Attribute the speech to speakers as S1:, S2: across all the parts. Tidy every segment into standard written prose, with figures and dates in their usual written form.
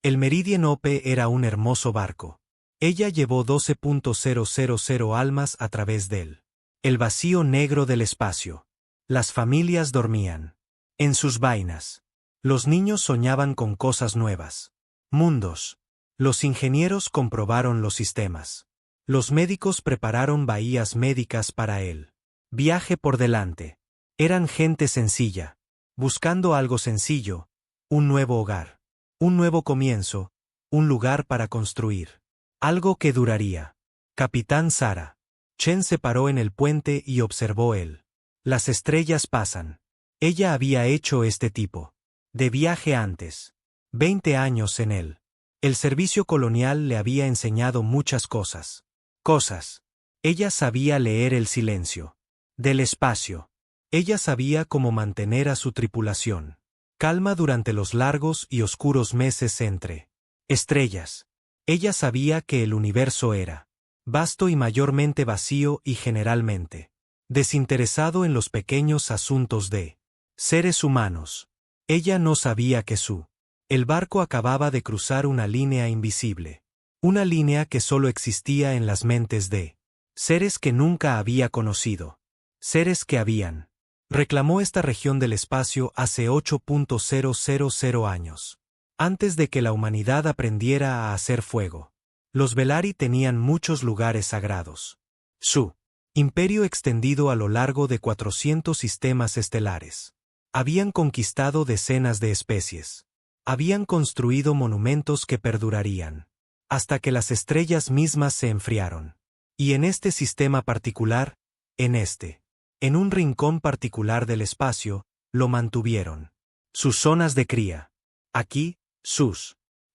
S1: El Meridian Ope era un hermoso barco. Ella llevó 12.000 almas a través de él. El vacío negro del espacio. Las familias dormían. En sus vainas. Los niños soñaban con cosas nuevas. Mundos. Los ingenieros comprobaron los sistemas. Los médicos prepararon bahías médicas para él. Viaje por delante. Eran gente sencilla. Buscando algo sencillo. Un nuevo hogar. Un nuevo comienzo. Un lugar para construir. Algo que duraría. Capitán Sara. Chen se paró en el puente y observó él. Las estrellas pasan. Ella había hecho este tipo de viaje antes. 20 años en él. El servicio colonial le había enseñado muchas cosas. Ella sabía leer el silencio. Del espacio. Ella sabía cómo mantener a su tripulación. Calma durante los largos y oscuros meses entre estrellas. Ella sabía que el universo era vasto y mayormente vacío y generalmente desinteresado en los pequeños asuntos de seres humanos. Ella no sabía que el barco acababa de cruzar una línea invisible. Una línea que solo existía en las mentes de seres que nunca había conocido. Seres que habían reclamó esta región del espacio hace 8.000 años. Antes de que la humanidad aprendiera a hacer fuego. Los Velari tenían muchos lugares sagrados. Su imperio extendido a lo largo de 400 sistemas estelares. Habían conquistado decenas de especies. Habían construido monumentos que perdurarían. Hasta que las estrellas mismas se enfriaron. Y en este sistema particular, en un rincón particular del espacio, lo mantuvieron. Sus zonas de cría. Aquí,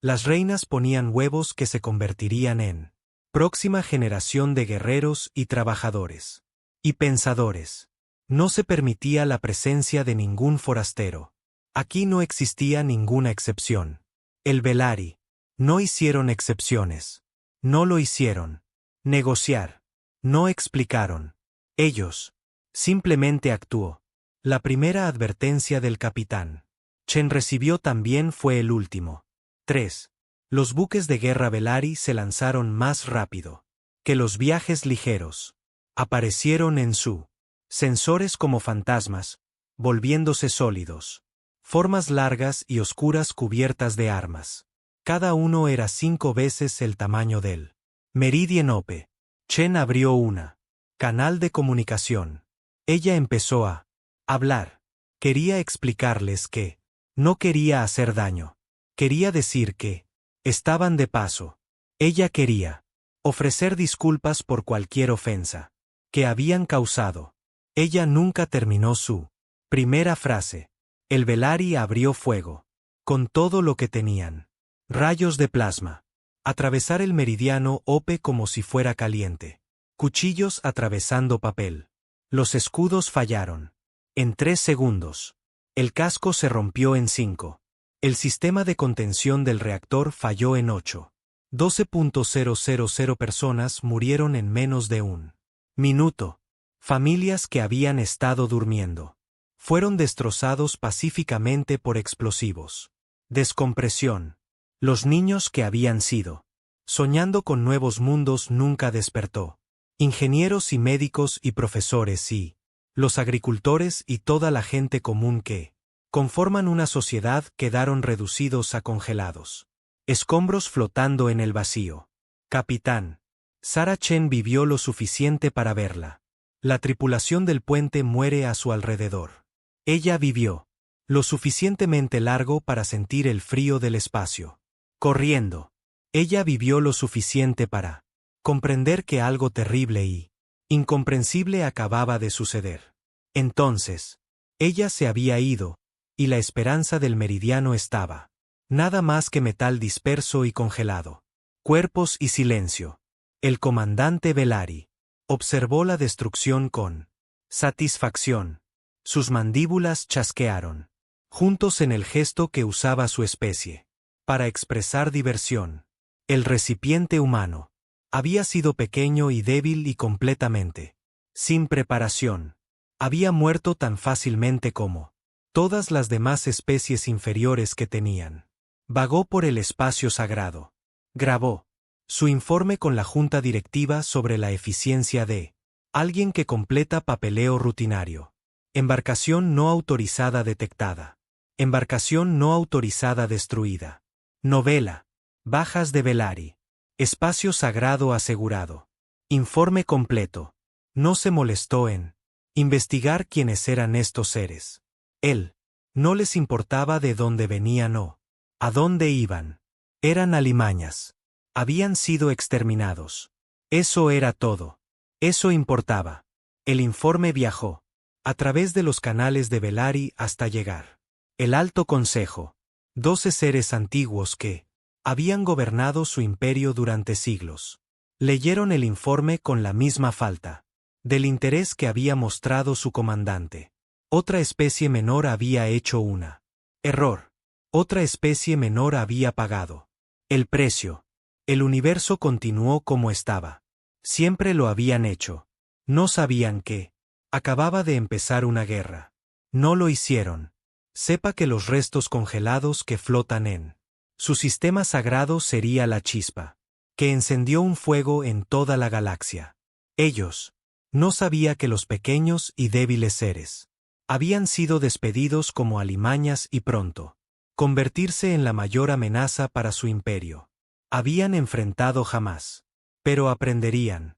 S1: las reinas ponían huevos que se convertirían en próxima generación de guerreros y trabajadores. Y pensadores. No se permitía la presencia de ningún forastero. Aquí no existía ninguna excepción. El Velari. No hicieron excepciones. No lo hicieron. Negociar. No explicaron. Ellos. Simplemente actuó. La primera advertencia del capitán Chen recibió también fue el último. 3. Los buques de guerra Velari se lanzaron más rápido que los viajes ligeros. Aparecieron en su sensores como fantasmas, volviéndose sólidos. Formas largas y oscuras cubiertas de armas. Cada uno era 5 veces el tamaño del Meridian Ope. Chen abrió una canal de comunicación. Ella empezó a hablar. Quería explicarles que no quería hacer daño. Quería decir que estaban de paso. Ella quería ofrecer disculpas por cualquier ofensa que habían causado. Ella nunca terminó su primera frase. El Velari abrió fuego. Con todo lo que tenían. Rayos de plasma. Atravesar el meridiano Ope como si fuera caliente. Cuchillos atravesando papel. Los escudos fallaron. En 3 segundos. El casco se rompió en 5. El sistema de contención del reactor falló en 8. 12.000 personas murieron en menos de un minuto. Familias que habían estado durmiendo. Fueron destrozados pacíficamente por explosivos. Descompresión. Los niños que habían sido soñando con nuevos mundos nunca despertó. Ingenieros y médicos y profesores y los agricultores y toda la gente común que conforman una sociedad quedaron reducidos a congelados. Escombros flotando en el vacío. Capitán Sara Chen vivió lo suficiente para verla. La tripulación del puente muere a su alrededor. Ella vivió lo suficientemente largo para sentir el frío del espacio. Corriendo. Ella vivió lo suficiente para comprender que algo terrible y incomprensible acababa de suceder. Entonces, ella se había ido, y la esperanza del meridiano estaba nada más que metal disperso y congelado. Cuerpos y silencio. El comandante Velari observó la destrucción con satisfacción. Sus mandíbulas chasquearon, juntos en el gesto que usaba su especie, para expresar diversión. El recipiente humano había sido pequeño y débil y completamente sin preparación. Había muerto tan fácilmente como todas las demás especies inferiores que tenían Vagó por el espacio sagrado. Grabó su informe con la junta directiva sobre la eficiencia de alguien que completa papeleo rutinario. Embarcación no autorizada detectada. Embarcación no autorizada destruida. Novela. Bajas de Velari. Espacio sagrado asegurado. Informe completo. No se molestó en investigar quiénes eran estos seres. Él. No les importaba de dónde venían o a dónde iban. Eran alimañas. Habían sido exterminados. Eso era todo. Eso importaba. El informe viajó a través de los canales de Velari hasta llegar. El Alto Consejo. 12 seres antiguos que habían gobernado su imperio durante siglos. Leyeron el informe con la misma falta del interés que había mostrado su comandante. Otra especie menor había hecho una error. Otra especie menor había pagado el precio. El universo continuó como estaba. Siempre lo habían hecho. No sabían que acababa de empezar una guerra. No lo hicieron. Sepa que los restos congelados que flotan en su sistema sagrado sería la chispa que encendió un fuego en toda la galaxia. Ellos no sabía que los pequeños y débiles seres habían sido despedidos como alimañas y pronto convertirse en la mayor amenaza para su imperio. Habían enfrentado jamás. Pero aprenderían.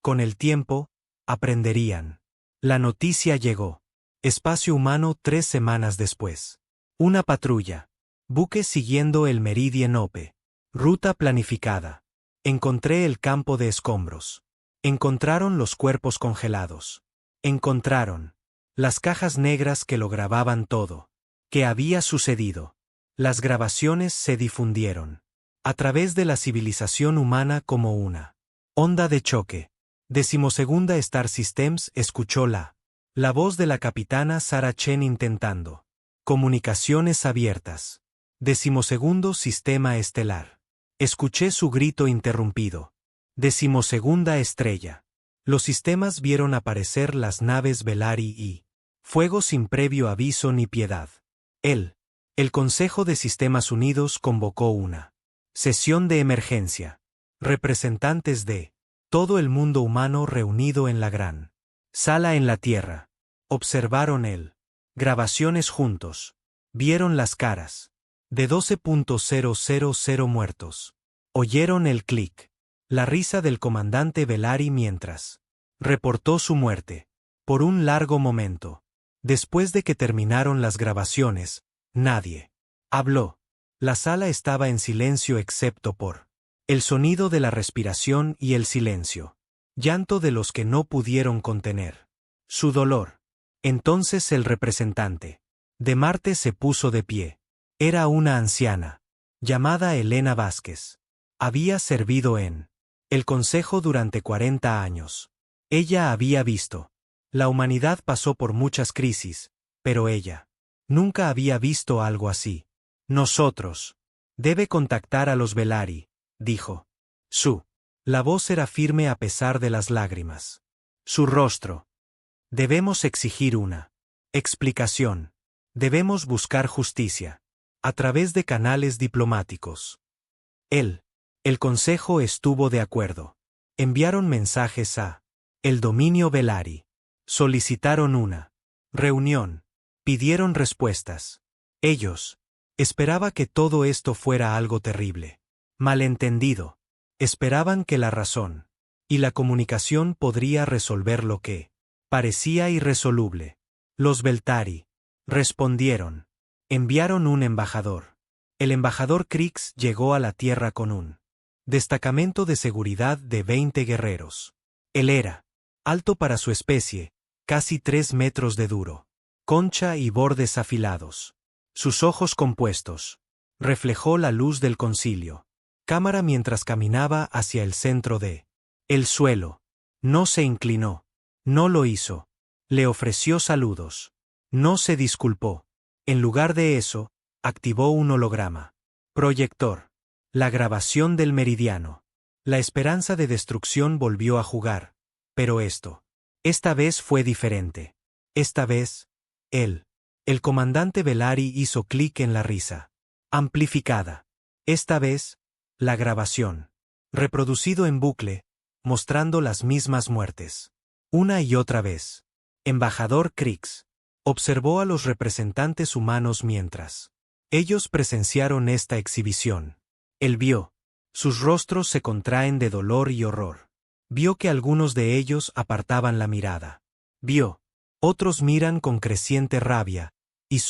S1: Con el tiempo, aprenderían. La noticia llegó. Espacio humano 3 semanas después. Una patrulla. Buque siguiendo el Meridien Ope. Ruta planificada. Encontré el campo de escombros. Encontraron los cuerpos congelados. Encontraron las cajas negras que lo grababan todo. ¿Qué había sucedido? Las grabaciones se difundieron a través de la civilización humana como una onda de choque. 12ª Star Systems escuchó la voz de la capitana Sarah Chen intentando comunicaciones abiertas. 12º Sistema Estelar. Escuché su grito interrumpido. 12ª estrella. Los sistemas vieron aparecer las naves Velari y fuego sin previo aviso ni piedad. El Consejo de Sistemas Unidos convocó una sesión de emergencia. Representantes de todo el mundo humano reunido en la gran sala en la Tierra. Observaron grabaciones juntos. Vieron las caras de 12.000 muertos. Oyeron el clic. La risa del comandante Velari mientras reportó su muerte. Por un largo momento. Después de que terminaron las grabaciones, nadie habló. La sala estaba en silencio excepto por el sonido de la respiración y el silencio. Llanto de los que no pudieron contener su dolor. Entonces el representante de Marte se puso de pie. Era una anciana, llamada Elena Vázquez. Había servido en el Consejo durante 40 años. Ella había visto. La humanidad pasó por muchas crisis, pero ella nunca había visto algo así. Nosotros. Debe contactar a los Velari, dijo. La voz era firme a pesar de las lágrimas. Su rostro. Debemos exigir una explicación. Debemos buscar justicia. A través de canales diplomáticos. El Consejo estuvo de acuerdo. Enviaron mensajes a el dominio Velari. Solicitaron una reunión. Pidieron respuestas. Ellos esperaba que todo esto fuera algo terrible. Malentendido. Esperaban que la razón y la comunicación podría resolver lo que parecía irresoluble. Los Veltari respondieron. Enviaron un embajador. El embajador Krix llegó a la Tierra con un destacamento de seguridad de 20 guerreros. Él era alto para su especie, casi 3 metros de duro, concha y bordes afilados. Sus ojos compuestos. Reflejó la luz del concilio. Cámara mientras caminaba hacia el centro de el suelo. No se inclinó. No lo hizo. Le ofreció saludos. No se disculpó. En lugar de eso, activó un holograma. Proyector. La grabación del meridiano. La esperanza de destrucción volvió a jugar. Pero esta vez fue diferente. Esta vez, el comandante Velari hizo clic en la risa. Amplificada. Esta vez, la grabación. Reproducido en bucle, mostrando las mismas muertes. Una y otra vez. Embajador Krix observó a los representantes humanos mientras ellos presenciaron esta exhibición. Él vio. Sus rostros se contraen de dolor y horror. Vio que algunos de ellos apartaban la mirada. Vio. Otros miran con creciente rabia, y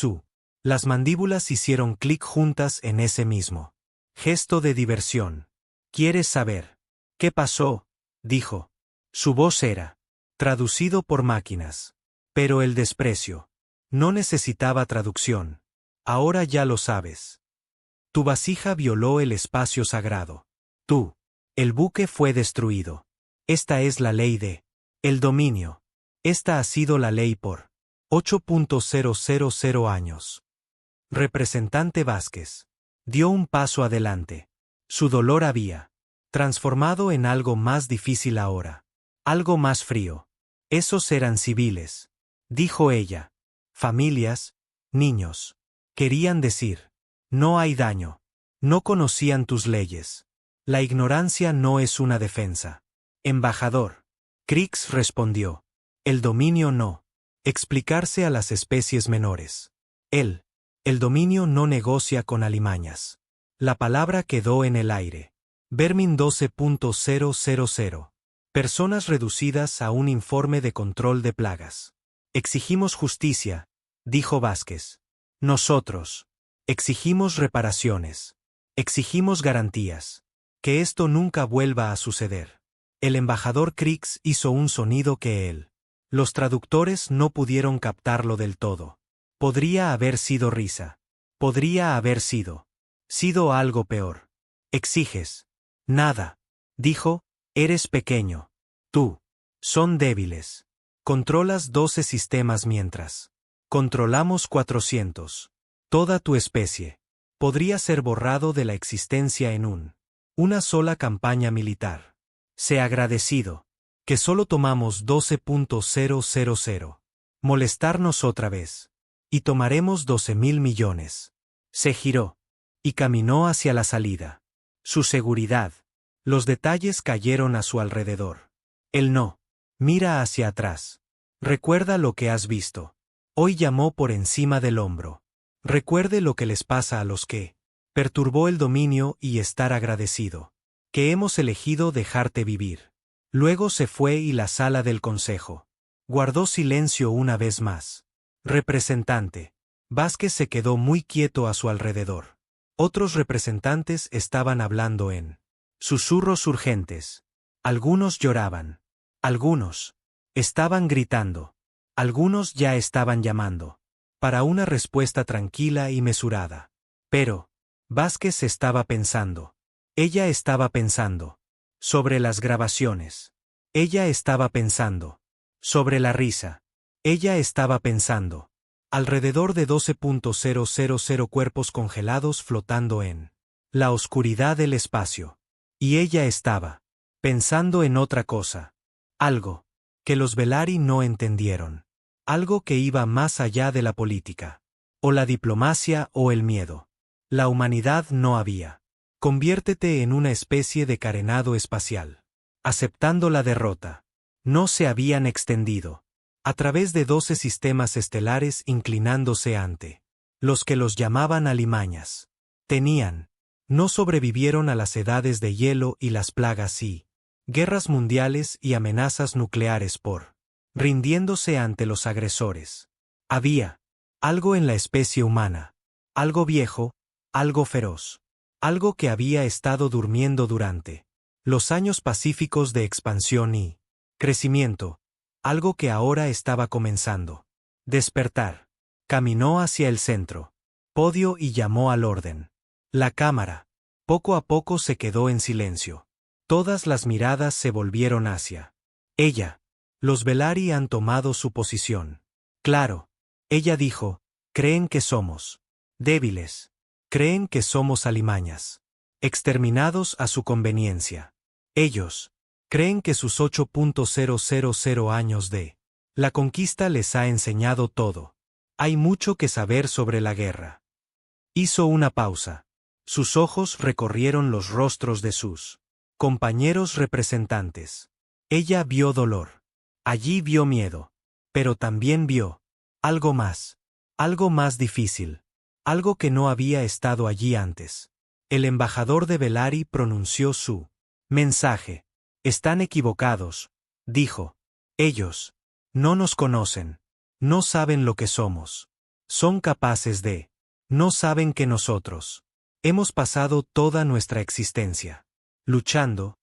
S1: las mandíbulas hicieron clic juntas en ese mismo gesto de diversión. ¿Quieres saber qué pasó?, dijo. Su voz era traducido por máquinas. Pero el desprecio no necesitaba traducción. Ahora ya lo sabes. Tu vasija violó el espacio sagrado. El buque fue destruido. Esta es la ley de el dominio. Esta ha sido la ley por 8.000 años. Representante Vázquez dio un paso adelante. Su dolor había transformado en algo más difícil ahora. Algo más frío. Esos eran civiles, dijo ella. Familias, niños. Querían decir, no hay daño. No conocían tus leyes. La ignorancia no es una defensa. Embajador. Krix respondió. El dominio no. Explicarse a las especies menores. El dominio no negocia con alimañas. La palabra quedó en el aire. Vermin 12.000. Personas reducidas a un informe de control de plagas. Exigimos justicia, dijo Vázquez. Nosotros. Exigimos reparaciones. Exigimos garantías. Que esto nunca vuelva a suceder. El embajador Krix hizo un sonido que los traductores no pudieron captarlo del todo. Podría haber sido risa. Podría haber sido algo peor. Exiges. Nada. Dijo, eres pequeño. Son débiles. Controlas 12 sistemas mientras. Controlamos 400. Toda tu especie. Podría ser borrado de la existencia en una sola campaña militar. Sé agradecido. Que solo tomamos 12.000. Molestarnos otra vez. Y tomaremos 12.000 millones. Se giró. Y caminó hacia la salida. Su seguridad. Los detalles cayeron a su alrededor. Él no. Mira hacia atrás. Recuerda lo que has visto. Hoy llamó por encima del hombro. Recuerde lo que les pasa a los que perturbó el dominio y estar agradecido. Que hemos elegido dejarte vivir. Luego se fue y la sala del consejo. Guardó silencio una vez más. Representante. Vázquez se quedó muy quieto a su alrededor. Otros representantes estaban hablando en susurros urgentes. Algunos lloraban. Algunos estaban gritando. Algunos ya estaban llamando para una respuesta tranquila y mesurada. Pero Vázquez estaba pensando. Ella estaba pensando sobre las grabaciones. Ella estaba pensando sobre la risa. Ella estaba pensando alrededor de 12.000 cuerpos congelados flotando en la oscuridad del espacio. Y ella estaba pensando en otra cosa. Algo que los Velari no entendieron. Algo que iba más allá de la política. O la diplomacia o el miedo. La humanidad no había. Conviértete en una especie de carenado espacial. Aceptando la derrota. No se habían extendido. A través de 12 sistemas estelares inclinándose ante los que los llamaban alimañas. No sobrevivieron a las edades de hielo y las plagas y guerras mundiales y amenazas nucleares rindiéndose ante los agresores. Había algo en la especie humana. Algo viejo, algo feroz. Algo que había estado durmiendo durante los años pacíficos de expansión y crecimiento. Algo que ahora estaba comenzando. Despertar. Caminó hacia el centro. Podio y llamó al orden. La cámara. Poco a poco se quedó en silencio. Todas las miradas se volvieron hacia ella. Los Velari han tomado su posición. Claro. Ella dijo, creen que somos débiles. Creen que somos alimañas. Exterminados a su conveniencia. Ellos creen que sus 8.000 años de la conquista les ha enseñado todo. Hay mucho que saber sobre la guerra. Hizo una pausa. Sus ojos recorrieron los rostros de sus compañeros representantes. Ella vio dolor. Allí vio miedo. Pero también vio algo más difícil. Algo que no había estado allí antes. El embajador de Belari pronunció su mensaje. Están equivocados, dijo. Ellos no nos conocen. No saben lo que somos. Son capaces de. No saben que nosotros hemos pasado toda nuestra existencia luchando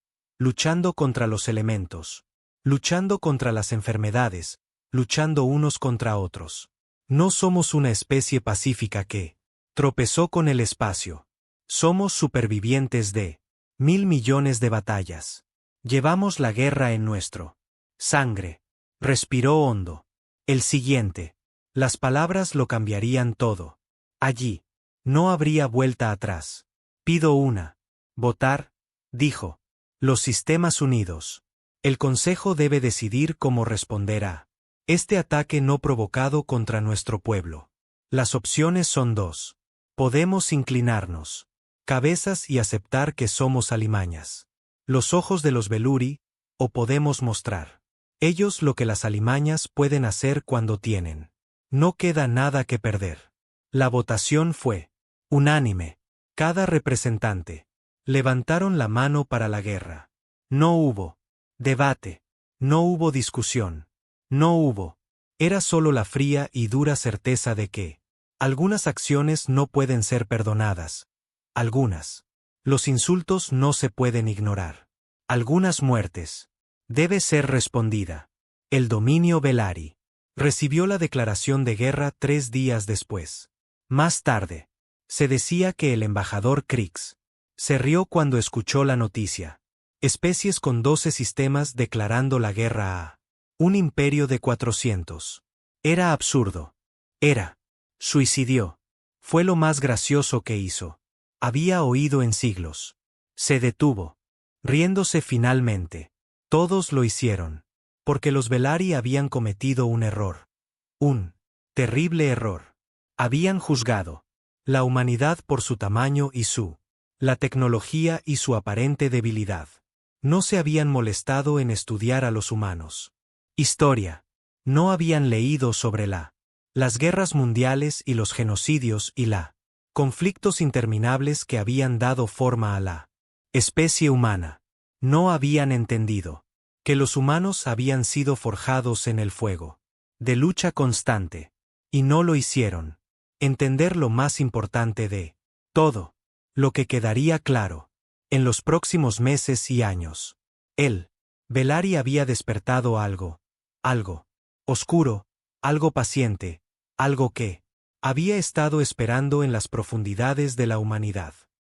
S1: contra los elementos, luchando contra las enfermedades, luchando unos contra otros. No somos una especie pacífica que tropezó con el espacio. Somos supervivientes de 1.000 millones de batallas. Llevamos la guerra en nuestro sangre. Respiró hondo. El siguiente. Las palabras lo cambiarían todo. Allí. No habría vuelta atrás. Pido una. Votar, dijo. Los sistemas unidos. El Consejo debe decidir cómo responder a este ataque no provocado contra nuestro pueblo. Las opciones son dos. Podemos inclinarnos cabezas y aceptar que somos alimañas. Los ojos de los Beluri, o podemos mostrar ellos lo que las alimañas pueden hacer cuando tienen. No queda nada que perder. La votación fue unánime. Cada representante levantaron la mano para la guerra. No hubo debate. No hubo discusión. No hubo. Era solo la fría y dura certeza de que algunas acciones no pueden ser perdonadas. Algunas. Los insultos no se pueden ignorar. Algunas muertes. Debe ser respondida. El dominio Belari recibió la declaración de guerra 3 días después. Más tarde, se decía que el embajador Krix se rió cuando escuchó la noticia. Especies con 12 sistemas declarando la guerra a un imperio de 400. Era absurdo. Era. Suicidió. Fue lo más gracioso que hizo. Había oído en siglos. Se detuvo. Riéndose finalmente. Todos lo hicieron. Porque los Belari habían cometido un error. Un terrible error. Habían juzgado la humanidad por su tamaño y la tecnología y su aparente debilidad. No se habían molestado en estudiar a los humanos. Historia. No habían leído sobre las guerras mundiales y los genocidios y conflictos interminables que habían dado forma a la especie humana. No habían entendido que los humanos habían sido forjados en el fuego de lucha constante. Y no lo hicieron. Entender lo más importante de todo. Lo que quedaría claro en los próximos meses y años. Belari había despertado algo oscuro, algo paciente, algo que había estado esperando en las profundidades de la humanidad.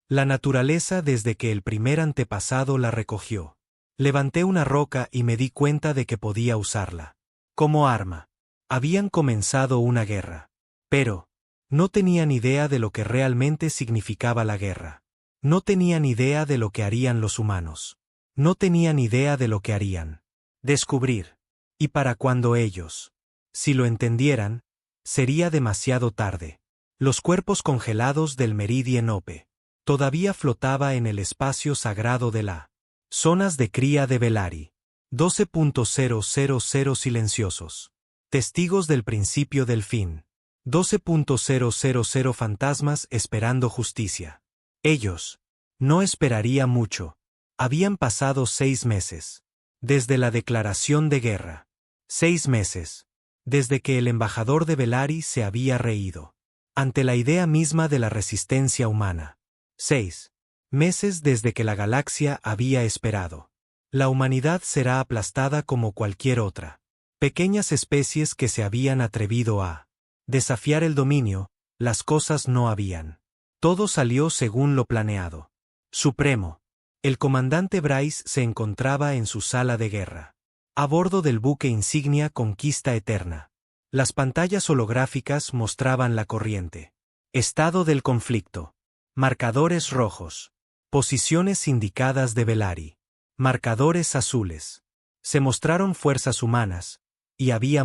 S1: La naturaleza desde que el primer antepasado la recogió. Levanté una roca y me di cuenta de que podía usarla como arma. Habían comenzado una guerra. Pero no tenían idea de lo que realmente significaba la guerra. No tenían idea de lo que harían los humanos. No tenían idea de lo que harían. Descubrir. Y para cuando ellos, si lo entendieran, sería demasiado tarde. Los cuerpos congelados del Meridien Ope todavía flotaba en el espacio sagrado de la zonas de cría de Belari. 12.000 silenciosos. Testigos del principio del fin. 12.000 fantasmas esperando justicia. Ellos no esperaría mucho. Habían pasado 6 meses. Desde la declaración de guerra. 6 meses. Desde que el embajador de Belari se había reído. Ante la idea misma de la resistencia humana. 6 meses desde que la galaxia había esperado. La humanidad será aplastada como cualquier otra. Pequeñas especies que se habían atrevido a desafiar el dominio, las cosas no habían. Todo salió según lo planeado. Supremo. El comandante Bryce se encontraba en su sala de guerra. A bordo del buque insignia Conquista Eterna. Las pantallas holográficas mostraban la corriente. Estado del conflicto. Marcadores rojos. Posiciones indicadas de Belari. Marcadores azules. Se mostraron fuerzas humanas, y había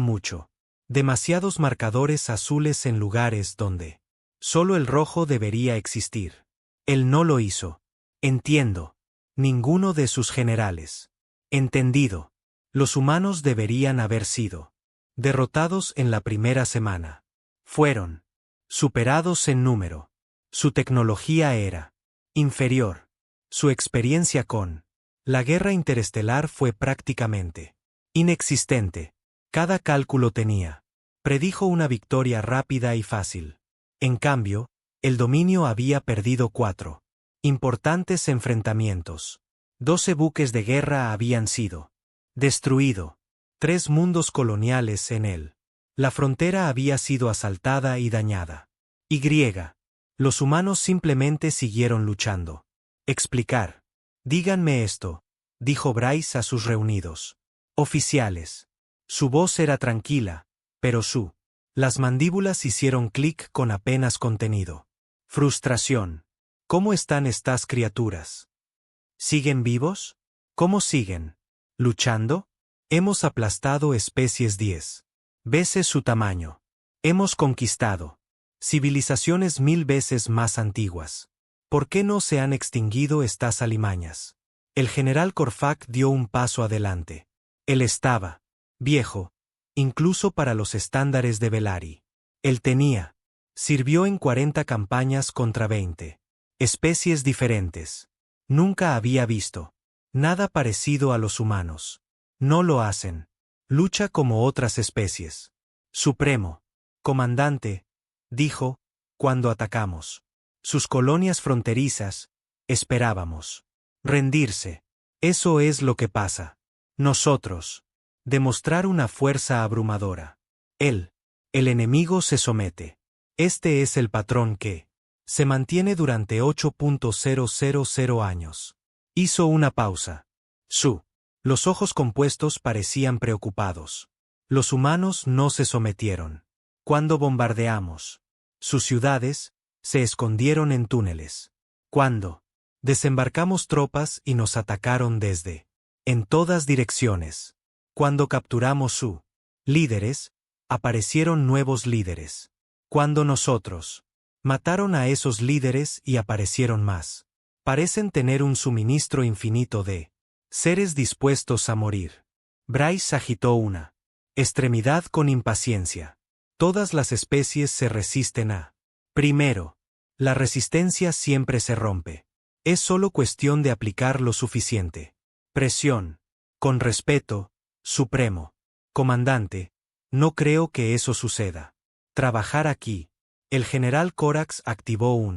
S1: demasiados marcadores azules en lugares donde Solo el rojo debería existir. Él no lo hizo. Entiendo. Ninguno de sus generales. Entendido. Los humanos deberían haber sido derrotados en la primera semana. Fueron superados en número. Su tecnología era inferior. Su experiencia con la guerra interestelar fue prácticamente inexistente. Cada cálculo tenía. Predijo una victoria rápida y fácil. En cambio, el dominio había perdido 4 importantes enfrentamientos. 12 buques de guerra habían sido destruido. 3 mundos coloniales en él. La frontera había sido asaltada y dañada. Y los humanos simplemente siguieron luchando. Explicar. Díganme esto, dijo Bryce a sus reunidos oficiales. Su voz era tranquila, pero las mandíbulas hicieron clic con apenas contenido. Frustración. ¿Cómo están estas criaturas? ¿Siguen vivos? ¿Cómo siguen? ¿Luchando? Hemos aplastado especies 10 veces su tamaño. Hemos conquistado civilizaciones 1000 veces más antiguas. ¿Por qué no se han extinguido estas alimañas? El general Korfak dio un paso adelante. Él estaba viejo, incluso para los estándares de Velari. Él sirvió en 40 campañas contra 20 especies diferentes. Nunca había visto nada parecido a los humanos. No lo hacen. Lucha como otras especies. Supremo. Comandante, dijo, cuando atacamos sus colonias fronterizas, esperábamos rendirse. Eso es lo que pasa. Nosotros demostrar una fuerza abrumadora. El enemigo se somete. Este es el patrón que se mantiene durante 8.000 años. Hizo una pausa. Los ojos compuestos parecían preocupados. Los humanos no se sometieron. Cuando bombardeamos sus ciudades, se escondieron en túneles. Cuando desembarcamos tropas y nos atacaron en todas direcciones. Cuando capturamos líderes, aparecieron nuevos líderes. Cuando nosotros mataron a esos líderes y aparecieron más. Parecen tener un suministro infinito de seres dispuestos a morir. Bryce agitó una extremidad con impaciencia. Todas las especies se resisten a. Primero, la resistencia siempre se rompe. Es solo cuestión de aplicar lo suficiente presión. Con respeto, Supremo. Comandante, no creo que eso suceda. Trabajar aquí. El general Corax activó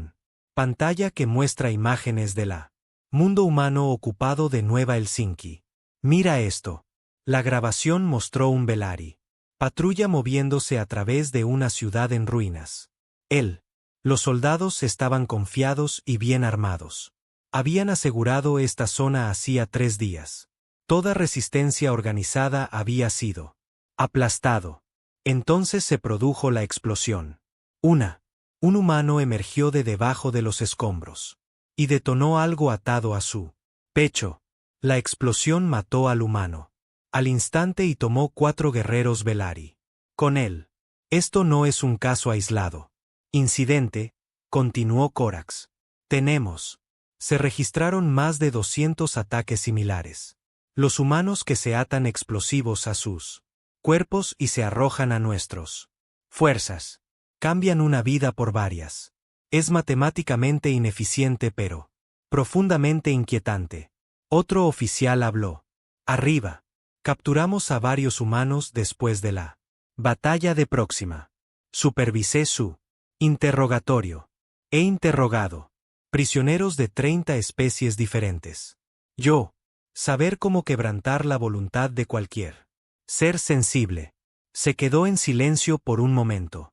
S1: pantalla que muestra imágenes de la mundo humano ocupado de Nueva Helsinki. Mira esto. La grabación mostró un Velari patrulla moviéndose a través de una ciudad en ruinas. Los soldados estaban confiados y bien armados. Habían asegurado esta zona hacía 3 días. Toda resistencia organizada había sido aplastado. Entonces se produjo la explosión. Un humano emergió de debajo de los escombros y detonó algo atado a su pecho. La explosión mató al humano al instante y tomó 4 guerreros Velari con él. Esto no es un caso aislado. Incidente, continuó Corax. Se registraron más de 200 ataques similares. Los humanos que se atan explosivos a sus cuerpos y se arrojan a nuestros fuerzas. Cambian una vida por varias. Es matemáticamente ineficiente pero profundamente inquietante. Otro oficial habló. Arriba. Capturamos a varios humanos después de la batalla de Próxima. Supervisé su interrogatorio. He interrogado prisioneros de 30 especies diferentes. Saber cómo quebrantar la voluntad de cualquier ser sensible. Se quedó en silencio por un momento.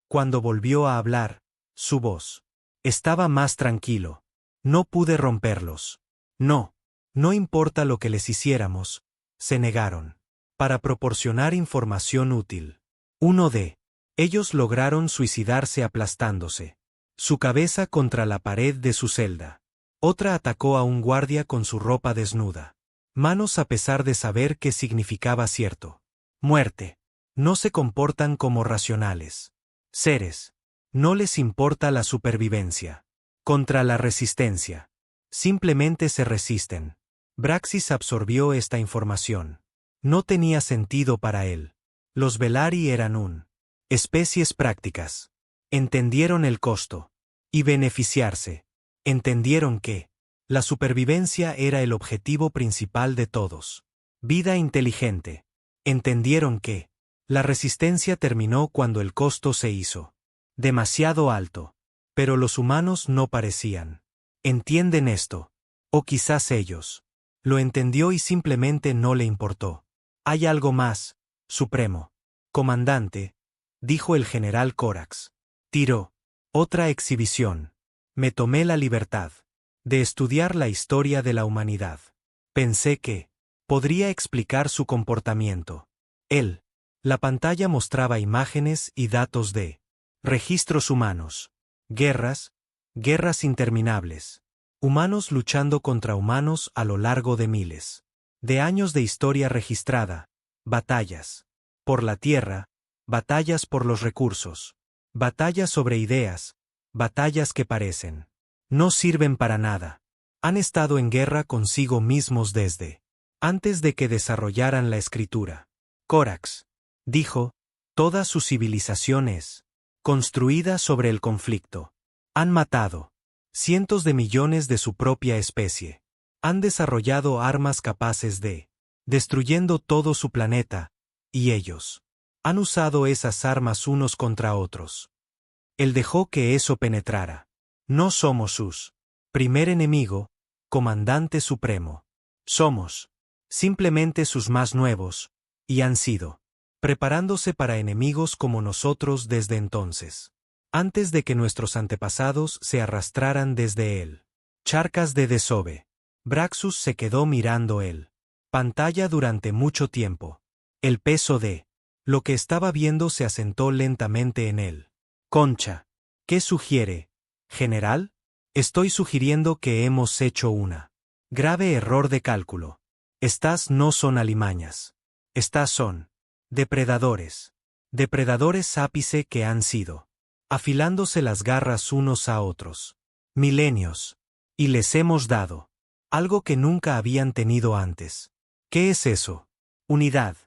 S1: Cuando volvió a hablar, su voz estaba más tranquilo. No pude romperlos. No importa lo que les hiciéramos, se negaron. Para proporcionar información útil. Uno de ellos lograron suicidarse aplastándose su cabeza contra la pared de su celda. Otra atacó a un guardia con su ropa desnuda. Manos a pesar de saber qué significaba cierto muerte. No se comportan como racionales seres. No les importa la supervivencia. Contra la resistencia. Simplemente se resisten. Braxis absorbió esta información. No tenía sentido para él. Los Velari eran especies prácticas. Entendieron el costo. Y beneficiarse. Entendieron que la supervivencia era el objetivo principal de todos. Vida inteligente. Entendieron que la resistencia terminó cuando el costo se hizo demasiado alto. Pero los humanos no parecían. ¿Entienden esto? O quizás ellos. Lo entendió y simplemente no le importó. Hay algo más, Supremo. Comandante, dijo el general Corax. Tiró. Otra exhibición. Me tomé la libertad de estudiar la historia de la humanidad. Pensé que podría explicar su comportamiento. La pantalla mostraba imágenes y datos de registros humanos. Guerras interminables. Humanos luchando contra humanos a lo largo de miles de años de historia registrada. Batallas por la tierra, batallas por los recursos, batallas sobre ideas, batallas que parecen no sirven para nada. Han estado en guerra consigo mismos desde antes de que desarrollaran la escritura. Corax dijo, toda su civilización es construida sobre el conflicto. Han matado cientos de millones de su propia especie. Han desarrollado armas capaces de destruyendo todo su planeta, y ellos han usado esas armas unos contra otros. Él dejó que eso penetrara. No somos sus primer enemigo, comandante supremo. Somos simplemente sus más nuevos, y han sido preparándose para enemigos como nosotros desde entonces. Antes de que nuestros antepasados se arrastraran desde él. Charcas de desove. Braxus se quedó mirando él. Pantalla durante mucho tiempo. El peso de lo que estaba viendo se asentó lentamente en él. Concha. ¿Qué sugiere, general? Estoy sugiriendo que hemos hecho una grave error de cálculo. Estas no son alimañas. Estas son depredadores. Depredadores ápice que han sido afilándose las garras unos a otros milenios. Y les hemos dado algo que nunca habían tenido antes. ¿Qué es eso? Unidad.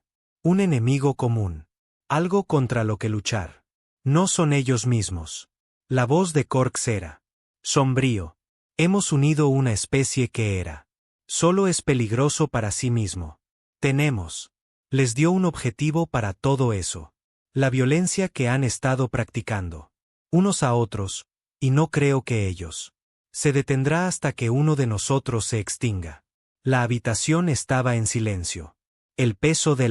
S1: Un enemigo común. Algo contra lo que luchar. No son ellos mismos. La voz de Corx era sombrío. Hemos unido una especie que era solo es peligroso para sí mismo. Tenemos. Les dio un objetivo para todo eso. La violencia que han estado practicando unos a otros, y no creo que ellos se detendrá hasta que uno de nosotros se extinga. La habitación estaba en silencio. El peso de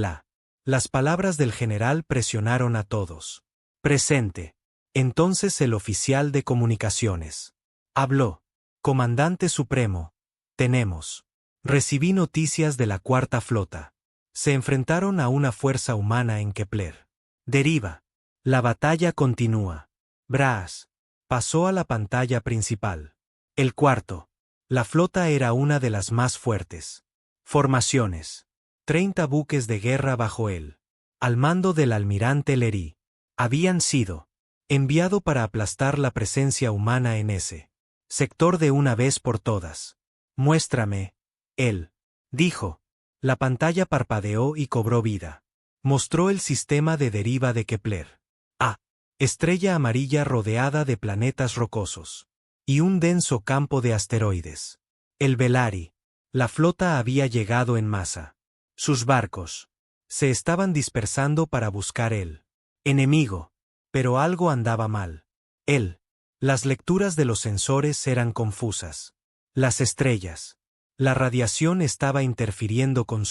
S1: las palabras del general presionaron a todos. Presente. Entonces el oficial de comunicaciones habló. Comandante Supremo, tenemos. Recibí noticias de la Cuarta Flota. Se enfrentaron a una fuerza humana en Kepler. Deriva. La batalla continúa. Brass pasó a la pantalla principal. El cuarto. La flota era una de las más fuertes. Formaciones. 30 buques de guerra bajo él. Al mando del almirante Lery. Habían sido enviado para aplastar la presencia humana en ese sector de una vez por todas. Muéstrame. Él dijo. La pantalla parpadeó y cobró vida. Mostró el sistema de deriva de Kepler. Estrella amarilla rodeada de planetas rocosos. Y un denso campo de asteroides. El Velari. La flota había llegado en masa. Sus barcos se estaban dispersando para buscar el enemigo. Pero algo andaba mal. Las lecturas de los sensores eran confusas. Las estrellas. La radiación estaba interfiriendo con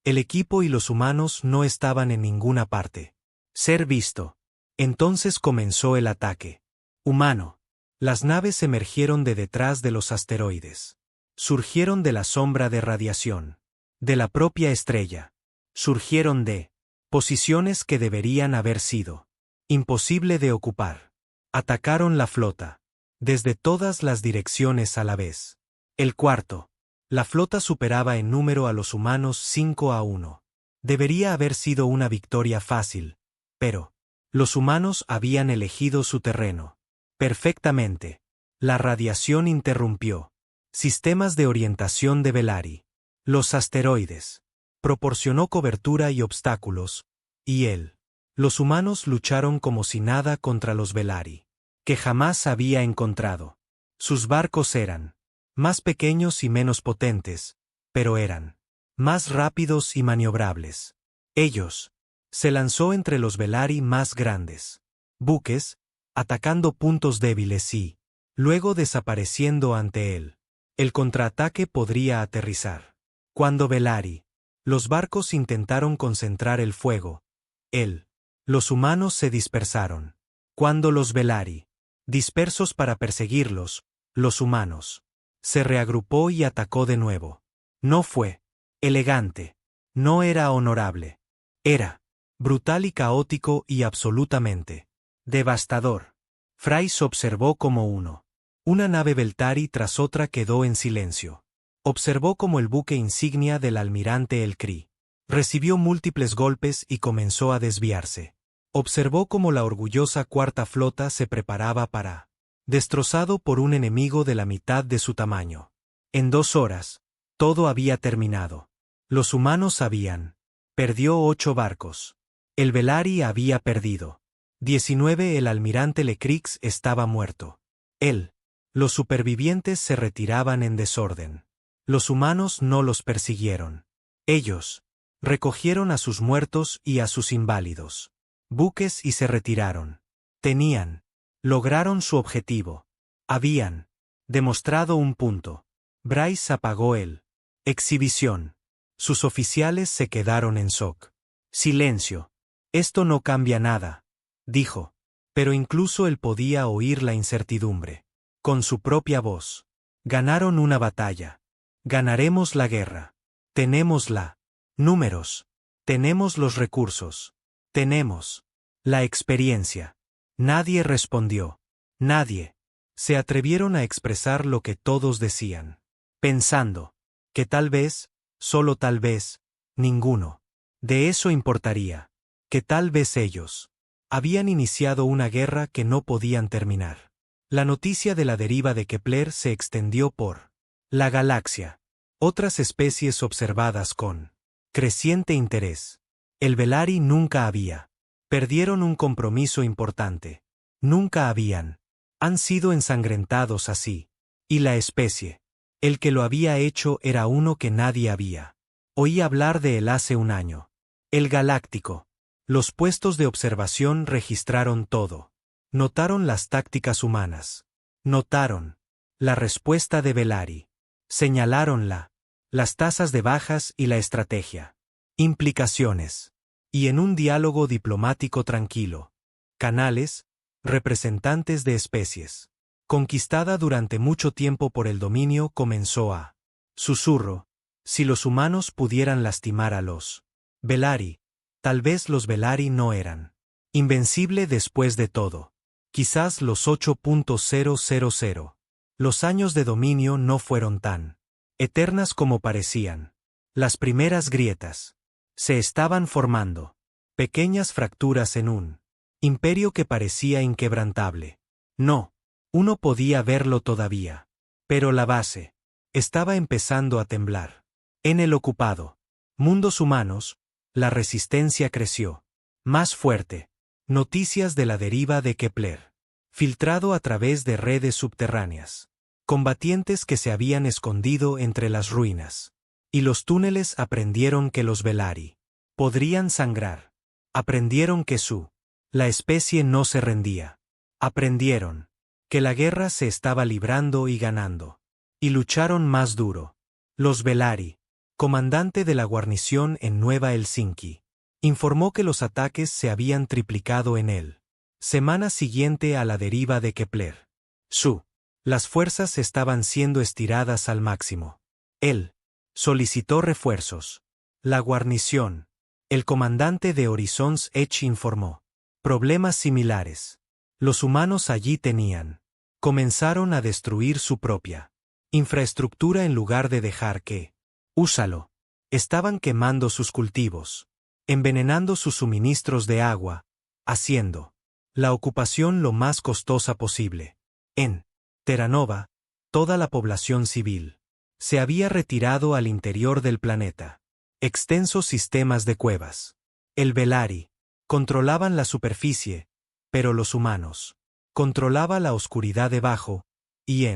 S1: el equipo y los humanos no estaban en ninguna parte. Ser visto. Entonces comenzó el ataque humano. Las naves emergieron de detrás de los asteroides. Surgieron de la sombra de radiación. De la propia estrella. Surgieron de posiciones que deberían haber sido imposible de ocupar. Atacaron la flota. Desde todas las direcciones a la vez. El cuarto. La flota superaba en número a los humanos 5-1. Debería haber sido una victoria fácil. Pero Los humanos habían elegido su terreno. Perfectamente. La radiación interrumpió. Sistemas de orientación de Velari. Los asteroides. Proporcionó cobertura y obstáculos. Y él. Los humanos lucharon como si nada contra los Velari, que jamás había encontrado. Sus barcos eran más pequeños y menos potentes, pero eran más rápidos y maniobrables. Ellos. Se lanzó entre los Velari más grandes buques, atacando puntos débiles y, luego desapareciendo ante él. El contraataque podría aterrizar. Cuando Velari. Los barcos intentaron concentrar el fuego. Los humanos se dispersaron. Cuando los Velari. Dispersos para perseguirlos, los humanos. Se reagrupó y atacó de nuevo. No fue elegante. No era honorable. Era brutal y caótico y absolutamente devastador. Frais observó como una nave Veltari tras otra quedó en silencio. Observó como el buque insignia del almirante El Kree recibió múltiples golpes y comenzó a desviarse. Observó cómo la orgullosa cuarta flota se preparaba para destrozado por un enemigo de la mitad de su tamaño. En 2 horas, todo había terminado. Los humanos habían perdió 8 barcos. El Velari había perdido 19. El almirante Lecrix estaba muerto. Los supervivientes se retiraban en desorden. Los humanos no los persiguieron. Ellos recogieron a sus muertos y a sus inválidos buques y se retiraron. Lograron su objetivo. Habían demostrado un punto. Bryce apagó exhibición. Sus oficiales se quedaron en shock. Silencio. Esto no cambia nada, dijo. Pero incluso él podía oír la incertidumbre. Con su propia voz. Ganaron una batalla. Ganaremos la guerra. Tenemos números. Tenemos los recursos. Tenemos la experiencia. Nadie respondió. Nadie. Se atrevieron a expresar lo que todos decían. Pensando que tal vez, solo tal vez, ninguno de eso importaría. Que tal vez ellos habían iniciado una guerra que no podían terminar. La noticia de la deriva de Kepler se extendió por la galaxia. Otras especies observadas con creciente interés. El Velari nunca había. Perdieron un compromiso importante. Nunca han sido ensangrentados así. Y la especie. El que lo había hecho era uno que nadie había. Oí hablar de él hace un año. El Galáctico. Los puestos de observación registraron todo. Notaron las tácticas humanas. Notaron la respuesta de Velari. Señalaron las tasas de bajas y la estrategia. Implicaciones. Y en un diálogo diplomático tranquilo. Canales, representantes de especies. Conquistada durante mucho tiempo por el dominio comenzó a susurro. Si los humanos pudieran lastimar a los Velari, tal vez los Velari no eran invencible después de todo. Quizás los 8.000. Los años de dominio no fueron tan eternas como parecían. Las primeras grietas se estaban formando. Pequeñas fracturas en un imperio que parecía inquebrantable. No, uno podía verlo todavía. Pero la base estaba empezando a temblar. En el ocupado mundos humanos, la resistencia creció. Más fuerte. Noticias de la deriva de Kepler. Filtrado a través de redes subterráneas. Combatientes que se habían escondido entre las ruinas. Y los túneles aprendieron que los Velari podrían sangrar. Aprendieron que la especie no se rendía. Aprendieron que la guerra se estaba librando y ganando. Y lucharon más duro. Los Velari, comandante de la guarnición en Nueva Helsinki, informó que los ataques se habían triplicado en él. Semana siguiente a la deriva de Kepler. Las fuerzas estaban siendo estiradas al máximo. Él solicitó refuerzos. La guarnición. El comandante de Horizons Edge informó. Problemas similares. Los humanos allí comenzaron a destruir su propia infraestructura en lugar de dejar que úsalo. Estaban quemando sus cultivos, envenenando sus suministros de agua, haciendo La ocupación lo más costosa posible. En Terranova, toda la población civil se había retirado al interior del planeta. Extensos sistemas de cuevas. El Velari controlaban la superficie, pero los humanos controlaba la oscuridad debajo, y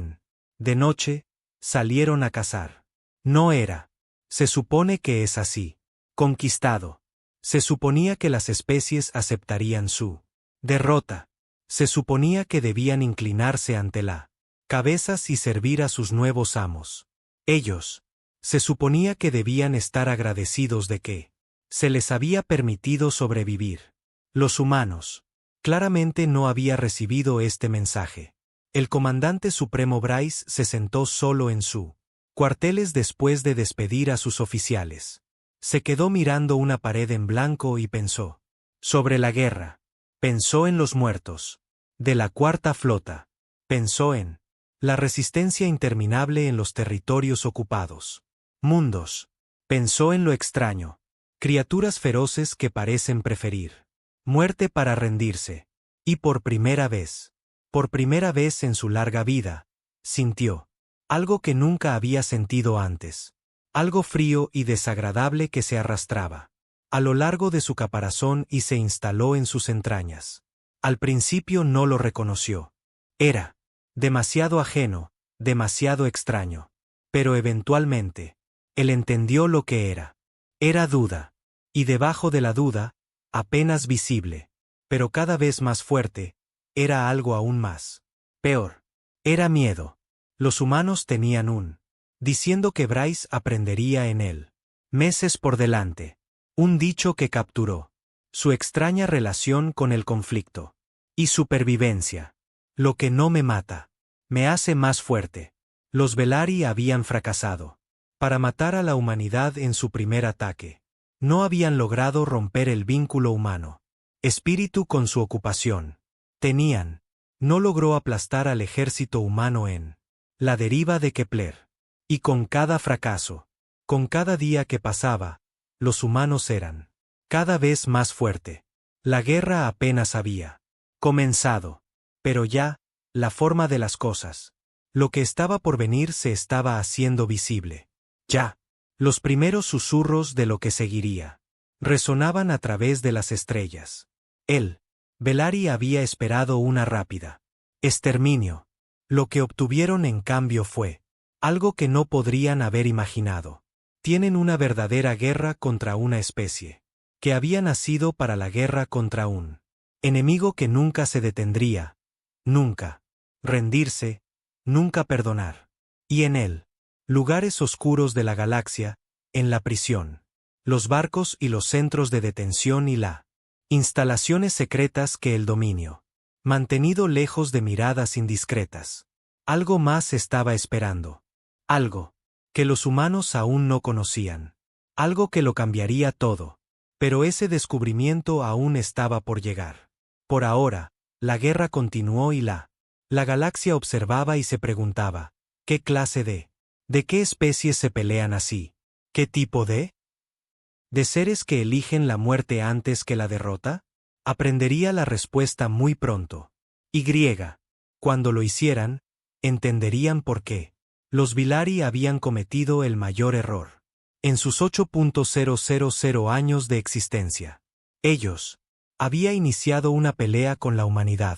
S1: de noche, salieron a cazar. No era. Se supone que es así. Conquistado. Se suponía que las especies aceptarían su derrota. Se suponía que debían inclinarse ante la cabezas y servir a sus nuevos amos. Ellos. Se suponía que debían estar agradecidos de que se les había permitido sobrevivir. Los humanos. Claramente no había recibido este mensaje. El comandante supremo Bryce se sentó solo en su cuarteles después de despedir a sus oficiales. Se quedó mirando una pared en blanco y pensó sobre la guerra. Pensó en los muertos de la Cuarta Flota. Pensó en la resistencia interminable en los territorios ocupados. Mundos. Pensó en lo extraño. Criaturas feroces que parecen preferir muerte para rendirse. Y por primera vez en su larga vida, sintió algo que nunca había sentido antes. Algo frío y desagradable que se arrastraba a lo largo de su caparazón y se instaló en sus entrañas. Al principio no lo reconoció. Era demasiado ajeno, demasiado extraño. Pero eventualmente, él entendió lo que era. Era duda. Y debajo de la duda, apenas visible, pero cada vez más fuerte, era algo aún más peor. Era miedo. Los humanos tenían diciendo que Bryce aprendería en él. Meses por delante. Un dicho que capturó su extraña relación con el conflicto. Y supervivencia. Lo que no me mata me hace más fuerte. Los Velari habían fracasado para matar a la humanidad en su primer ataque. No habían logrado romper el vínculo humano espíritu con su ocupación. No logró aplastar al ejército humano en la deriva de Kepler. Y con cada fracaso, con cada día que pasaba, los humanos eran cada vez más fuerte. La guerra apenas había comenzado. Pero ya, la forma de las cosas. Lo que estaba por venir se estaba haciendo visible. Ya. Los primeros susurros de lo que seguiría resonaban a través de las estrellas. Él, Velari había esperado una rápida exterminio. Lo que obtuvieron en cambio fue algo que no podrían haber imaginado. Tienen una verdadera guerra contra una especie que había nacido para la guerra contra un enemigo que nunca se detendría, nunca rendirse, nunca perdonar. Y en él, lugares oscuros de la galaxia, en la prisión, los barcos y los centros de detención y la instalaciones secretas que el dominio, mantenido lejos de miradas indiscretas. Algo más estaba esperando. Algo que los humanos aún no conocían. Algo que lo cambiaría todo. Pero ese descubrimiento aún estaba por llegar. Por ahora, la guerra continuó y la galaxia observaba y se preguntaba, ¿qué clase de qué especies se pelean así? ¿Qué tipo de seres que eligen la muerte antes que la derrota? Aprendería la respuesta muy pronto. Y cuando lo hicieran, entenderían por qué los Velari habían cometido el mayor error en sus 8.000 años de existencia. Ellos había iniciado una pelea con la humanidad.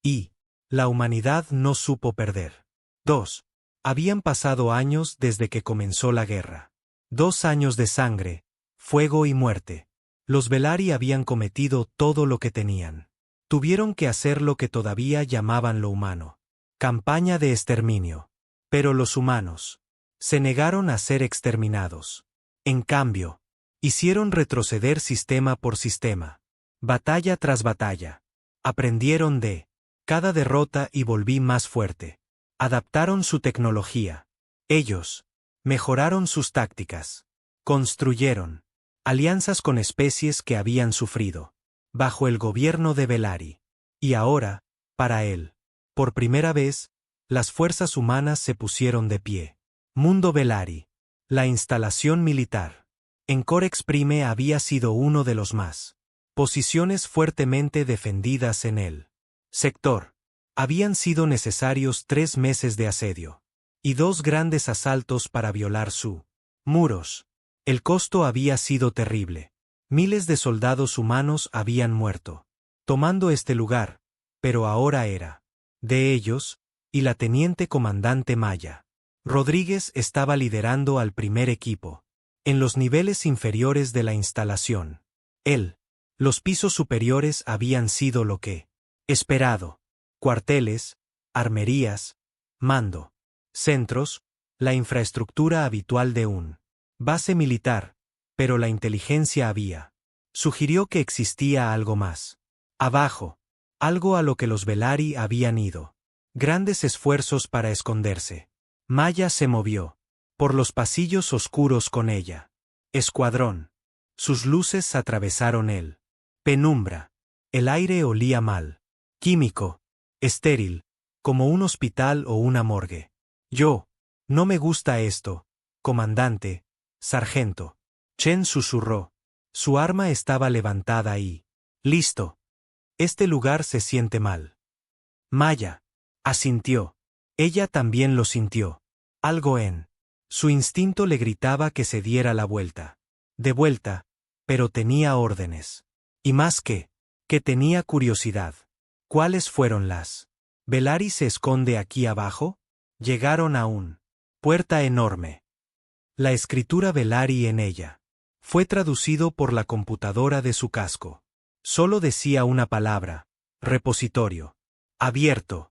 S1: Y la humanidad no supo perder. 2. Habían pasado años desde que comenzó la guerra. 2 años de sangre, fuego y muerte. Los Velari habían cometido todo lo que tenían. Tuvieron que hacer lo que todavía llamaban lo humano. Campaña de exterminio. Pero los humanos se negaron a ser exterminados. En cambio, hicieron retroceder sistema por sistema. Batalla tras batalla. Aprendieron de cada derrota y volví más fuerte. Adaptaron su tecnología. Ellos mejoraron sus tácticas. Construyeron alianzas con especies que habían sufrido bajo el gobierno de Velari. Y ahora, para él, por primera vez, las fuerzas humanas se pusieron de pie. Mundo Velari. La instalación militar en Corex Prime había sido uno de los más Posiciones fuertemente defendidas en el sector. Habían sido necesarios 3 meses de asedio. Y 2 grandes asaltos para violar su muros. El costo había sido terrible. Miles de soldados humanos habían muerto tomando este lugar, pero ahora era de ellos, y la teniente comandante Maya Rodríguez estaba liderando al primer equipo. En los niveles inferiores de la instalación. Los pisos superiores habían sido lo que esperado. Cuarteles, armerías, mando, centros, la infraestructura habitual de un base militar, pero la inteligencia había sugirió que existía algo más. Abajo, algo a lo que los Velari habían ido. Grandes esfuerzos para esconderse. Maya se movió por los pasillos oscuros con ella. Escuadrón. Sus luces atravesaron el penumbra. El aire olía mal. Químico. Estéril. Como un hospital o una morgue. No me gusta esto, comandante, sargento. Chen susurró. Su arma estaba levantada y listo. Este lugar se siente mal. Maya asintió. Ella también lo sintió. Algo en su instinto le gritaba que se diera la vuelta. De vuelta, pero tenía órdenes. Y más que tenía curiosidad. ¿Cuáles fueron las? ¿Velari se esconde aquí abajo? Llegaron a un puerta enorme. La escritura Velari en ella. Fue traducido por la computadora de su casco. Solo decía una palabra. Repositorio. Abierto.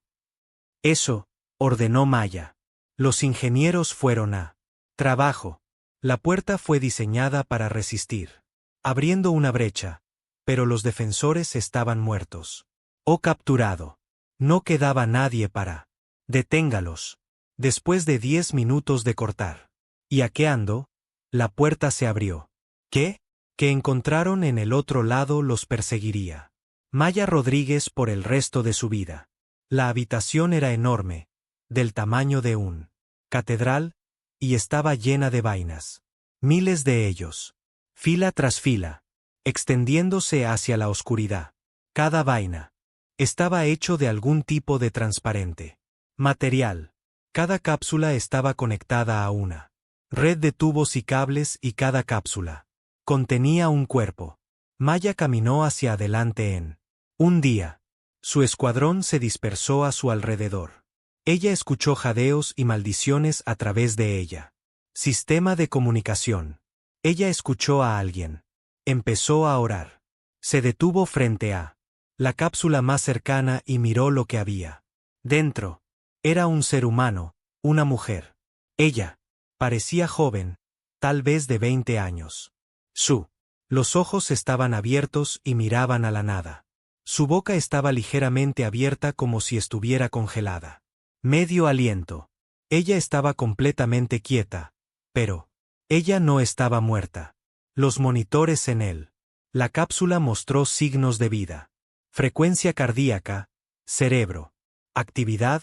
S1: Eso, ordenó Maya. Los ingenieros fueron a trabajo. La puerta fue diseñada para resistir, abriendo una brecha, pero los defensores estaban muertos. O capturado. No quedaba nadie para. Deténgalos. Después de 10 minutos de cortar y hackeo, la puerta se abrió. ¿Qué? Que encontraron en el otro lado los perseguiría. Maya Rodríguez por el resto de su vida. La habitación era enorme, del tamaño de un catedral, y estaba llena de vainas. Miles de ellos. Fila tras fila. Extendiéndose hacia la oscuridad. Cada vaina estaba hecho de algún tipo de transparente material. Cada cápsula estaba conectada a una red de tubos y cables y cada cápsula contenía un cuerpo. Maya caminó hacia adelante en un día. Su escuadrón se dispersó a su alrededor. Ella escuchó jadeos y maldiciones a través de ella. Sistema de comunicación. Ella escuchó a alguien. Empezó a orar. Se detuvo frente a la cápsula más cercana y miró lo que había dentro. Era un ser humano, una mujer. Ella parecía joven, tal vez de 20 años. Los ojos estaban abiertos y miraban a la nada. Su boca estaba ligeramente abierta como si estuviera congelada. Medio aliento. Ella estaba completamente quieta. Pero ella no estaba muerta. Los monitores en la cápsula mostró signos de vida. Frecuencia cardíaca, cerebro, actividad,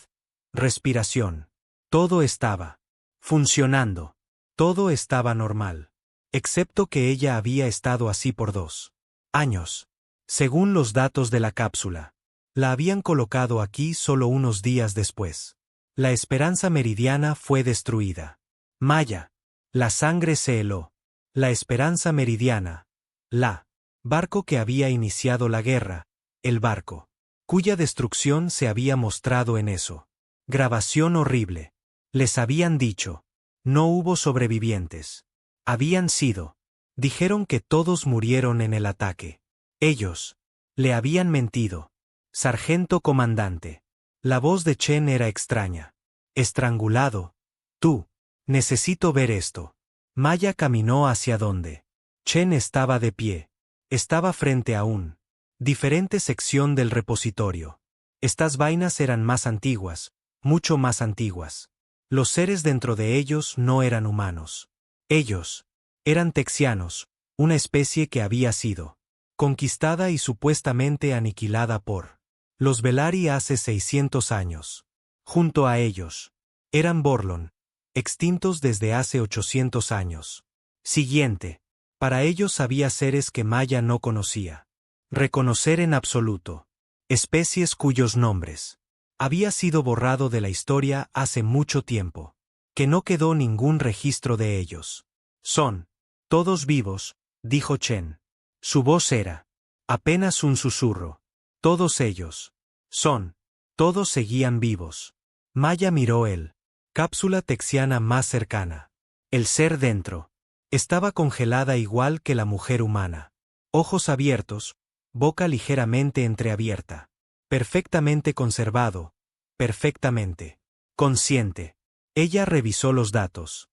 S1: respiración. Todo estaba funcionando. Todo estaba normal. Excepto que ella había estado así por 2 años. Según los datos de la cápsula. La habían colocado aquí solo unos días después. La esperanza meridiana fue destruida. Maya. La sangre se heló. La esperanza meridiana. La barco que había iniciado la guerra. El barco. Cuya destrucción se había mostrado en eso. Grabación horrible. Les habían dicho. No hubo sobrevivientes. Habían sido. Dijeron que todos murieron en el ataque. Ellos. Le habían mentido. Sargento comandante. La voz de Chen era extraña. Estrangulado. Tú. Necesito ver esto. Maya caminó hacia donde. Chen estaba de pie. Estaba frente a un diferente sección del repositorio. Estas vainas eran más antiguas, mucho más antiguas. Los seres dentro de ellos no eran humanos. Ellos eran texianos, una especie que había sido conquistada y supuestamente aniquilada por los Velari hace 600 años. Junto a ellos eran Borlon, extintos desde hace 800 años. Siguiente. Para ellos había seres que Maya no conocía. Reconocer en absoluto. Especies cuyos nombres había sido borrado de la historia hace mucho tiempo. Que no quedó ningún registro de ellos. Son todos vivos, dijo Chen. Su voz era apenas un susurro. Todos ellos son. Todos seguían vivos. Maya miró el cápsula texiana más cercana. El ser dentro estaba congelada igual que la mujer humana. Ojos abiertos, boca ligeramente entreabierta. Perfectamente conservado, perfectamente consciente. Ella revisó los datos.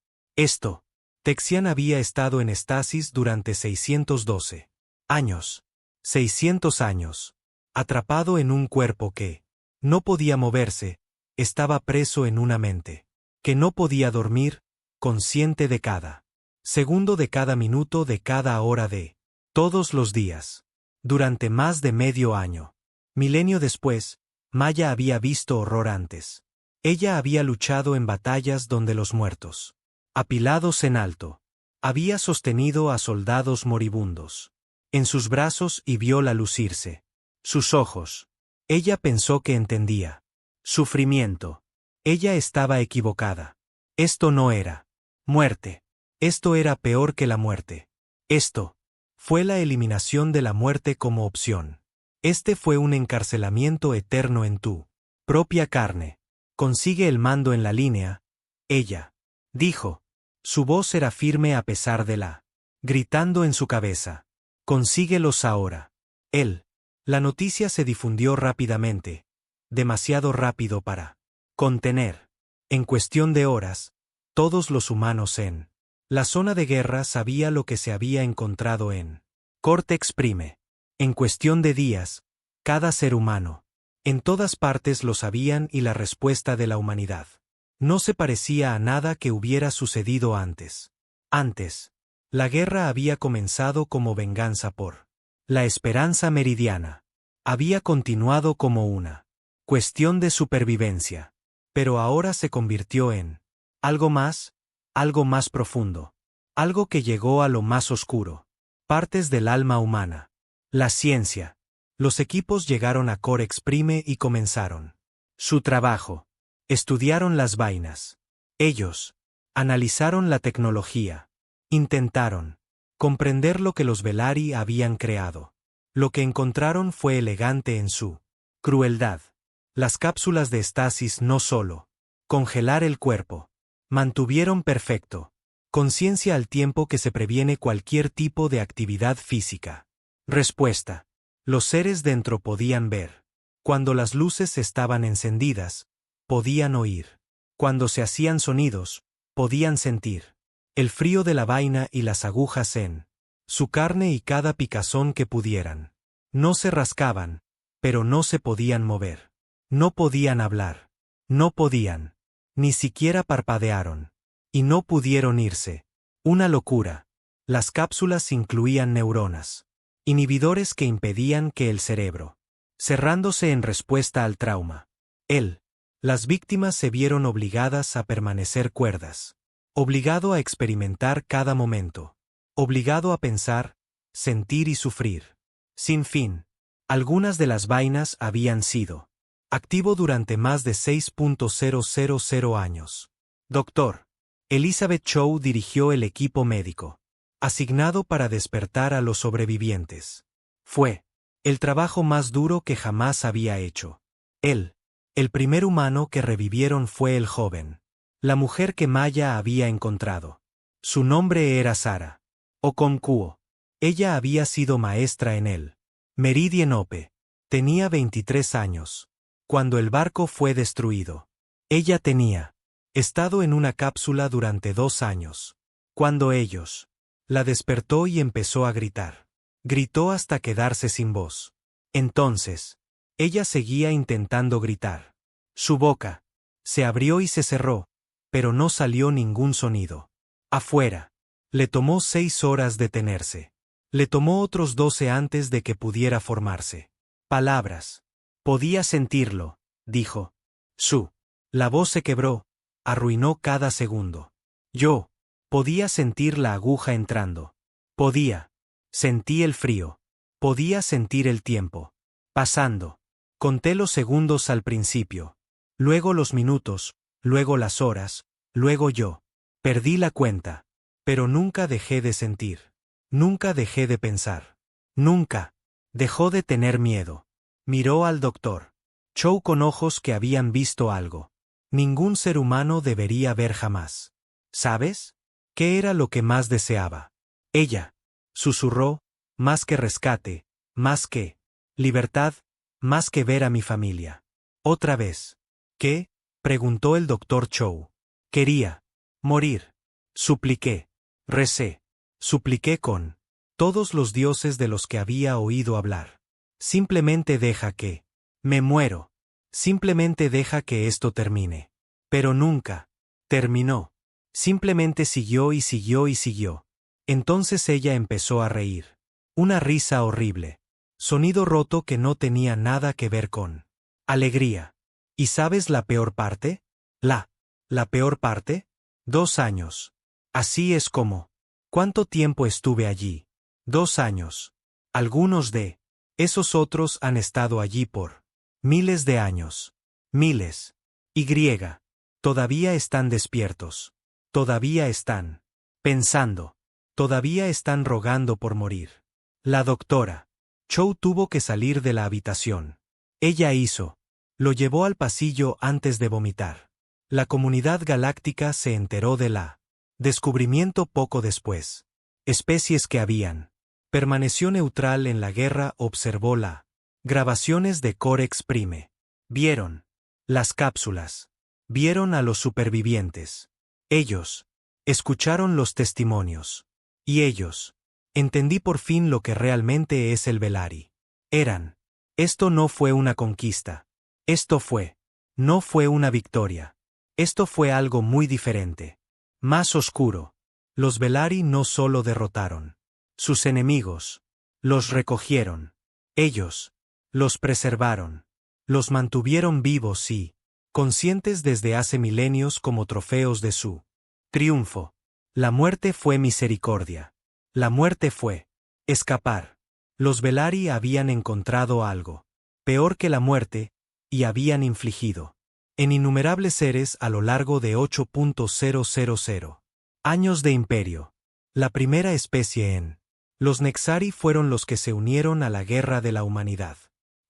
S1: Texian había estado en estasis durante 612 años. 600 años. Atrapado en un cuerpo que no podía moverse, estaba preso en una mente que no podía dormir, consciente de cada segundo, de cada minuto, de cada hora, de todos los días. Durante más de medio año. Milenio después, Maya había visto horror antes. Ella había luchado en batallas donde los muertos, apilados en alto, había sostenido a soldados moribundos en sus brazos y viola lucirse sus ojos. Ella pensó que entendía sufrimiento. Ella estaba equivocada. Esto no era muerte. Esto era peor que la muerte. Esto fue la eliminación de la muerte como opción. Este fue un encarcelamiento eterno en tu propia carne. Consigue el mando en la línea, ella dijo. Su voz era firme a pesar de la gritando en su cabeza. Consíguelos ahora. Él. La noticia se difundió rápidamente, demasiado rápido para contener. En cuestión de horas, todos los humanos en la zona de guerra sabía lo que se había encontrado en Cortex Prime. En cuestión de días, cada ser humano en todas partes lo sabían, y la respuesta de la humanidad no se parecía a nada que hubiera sucedido antes. Antes, la guerra había comenzado como venganza por la esperanza meridiana. Había continuado como una cuestión de supervivencia. Pero ahora se convirtió en algo más profundo. Algo que llegó a lo más oscuro. Partes del alma humana. La ciencia. Los equipos llegaron a Corex Prime y comenzaron su trabajo. Estudiaron las vainas. Ellos analizaron la tecnología. Intentaron comprender lo que los Velari habían creado. Lo que encontraron fue elegante en su crueldad. Las cápsulas de estasis no solo congelar el cuerpo, mantuvieron perfecto conciencia al tiempo que se previene cualquier tipo de actividad física. Respuesta. Los seres dentro podían ver. Cuando las luces estaban encendidas, podían oír. Cuando se hacían sonidos, podían sentir el frío de la vaina y las agujas en su carne y cada picazón que pudieran. No se rascaban, pero no se podían mover. No podían hablar. No podían. Ni siquiera parpadearon. Y no pudieron irse. Una locura. Las cápsulas incluían neuronas. Inhibidores que impedían que el cerebro, cerrándose en respuesta al trauma. Las víctimas se vieron obligadas a permanecer cuerdas. Obligado a experimentar cada momento. Obligado a pensar, sentir y sufrir. Sin fin. Algunas de las vainas habían sido activo durante más de 6.000 años. Dr. Elizabeth Chow dirigió el equipo médico asignado para despertar a los sobrevivientes. Fue el trabajo más duro que jamás había hecho. El primer humano que revivieron fue el joven. La mujer que Maya había encontrado. Su nombre era Sara Okonkwo. Ella había sido maestra en el Meridian Ope. Tenía 23 años. Cuando el barco fue destruido. Ella tenía estado en una cápsula durante 2 años. Cuando ellos la despertó y empezó a gritar. Gritó hasta quedarse sin voz. Entonces, ella seguía intentando gritar. Su boca se abrió y se cerró, pero no salió ningún sonido. Afuera. Le tomó 6 horas detenerse. Le tomó otros 12 antes de que pudiera formarse palabras. Podía sentirlo, dijo. La voz se quebró, arruinó cada segundo. Yo podía sentir la aguja entrando. Sentí el frío. Podía sentir el tiempo pasando. Conté los segundos al principio. Luego los minutos, luego las horas, luego yo. Perdí la cuenta. Pero nunca dejé de sentir. Nunca dejé de pensar. Nunca. Dejó de tener miedo. Miró al doctor Chow con ojos que habían visto algo. Ningún ser humano debería ver jamás. ¿Sabes? ¿Qué era lo que más deseaba? Ella. Susurró, más que rescate, más que libertad, más que ver a mi familia. Otra vez. ¿Qué? Preguntó el doctor Chow. Quería morir. Supliqué. Recé. Supliqué con todos los dioses de los que había oído hablar. Simplemente deja que me muero. Simplemente deja que esto termine. Pero nunca terminó. Simplemente siguió y siguió y siguió. Entonces ella empezó a reír. Una risa horrible. Sonido roto que no tenía nada que ver con alegría. ¿Y sabes la peor parte? ¿La peor parte? 2 años. Así es como. ¿Cuánto tiempo estuve allí? 2 años. Algunos de esos otros han estado allí por miles de años. Miles. Y. Todavía están despiertos. Todavía están pensando. Todavía están rogando por morir. La doctora Chow tuvo que salir de la habitación. Ella hizo. Lo llevó al pasillo antes de vomitar. La comunidad galáctica se enteró de la descubrimiento poco después. Especies que habían. Permaneció neutral en la guerra, observó la grabaciones de Corex Prime. Vieron las cápsulas. Vieron a los supervivientes. Ellos escucharon los testimonios. Y ellos. Entendí por fin lo que realmente es el Velari. Eran. Esto no fue una conquista. Esto fue. No fue una victoria. Esto fue algo muy diferente. Más oscuro. Los Velari no solo derrotaron sus enemigos. Los recogieron. Ellos. Los preservaron. Los mantuvieron vivos y conscientes desde hace milenios como trofeos de su triunfo. La muerte fue misericordia. La muerte fue escapar. Los Velari habían encontrado algo peor que la muerte, y habían infligido en innumerables seres a lo largo de 8.000 años de imperio. La primera especie en los Nexari fueron los que se unieron a la guerra de la humanidad.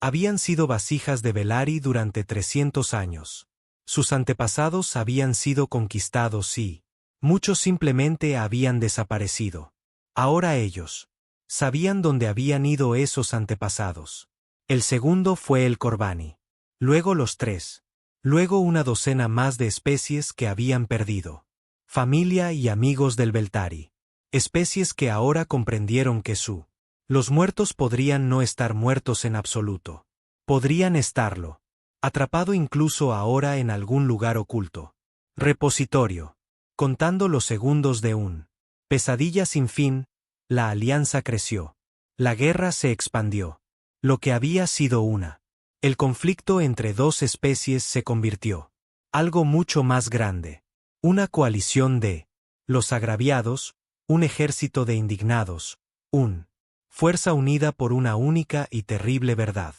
S1: Habían sido vasijas de Velari durante 300 años. Sus antepasados habían sido conquistados y muchos simplemente habían desaparecido. Ahora ellos sabían dónde habían ido esos antepasados. El segundo fue el Corbani. Luego los 3. Luego una docena más de especies que habían perdido familia y amigos del Beltari. Especies que ahora comprendieron que los muertos podrían no estar muertos en absoluto. Podrían estarlo. Atrapado incluso ahora en algún lugar oculto. Repositorio. Contando los segundos de un pesadilla sin fin, la alianza creció. La guerra se expandió. Lo que había sido el conflicto entre 2 especies se convirtió algo mucho más grande. Una coalición de los agraviados, un ejército de indignados, fuerza unida por una única y terrible verdad.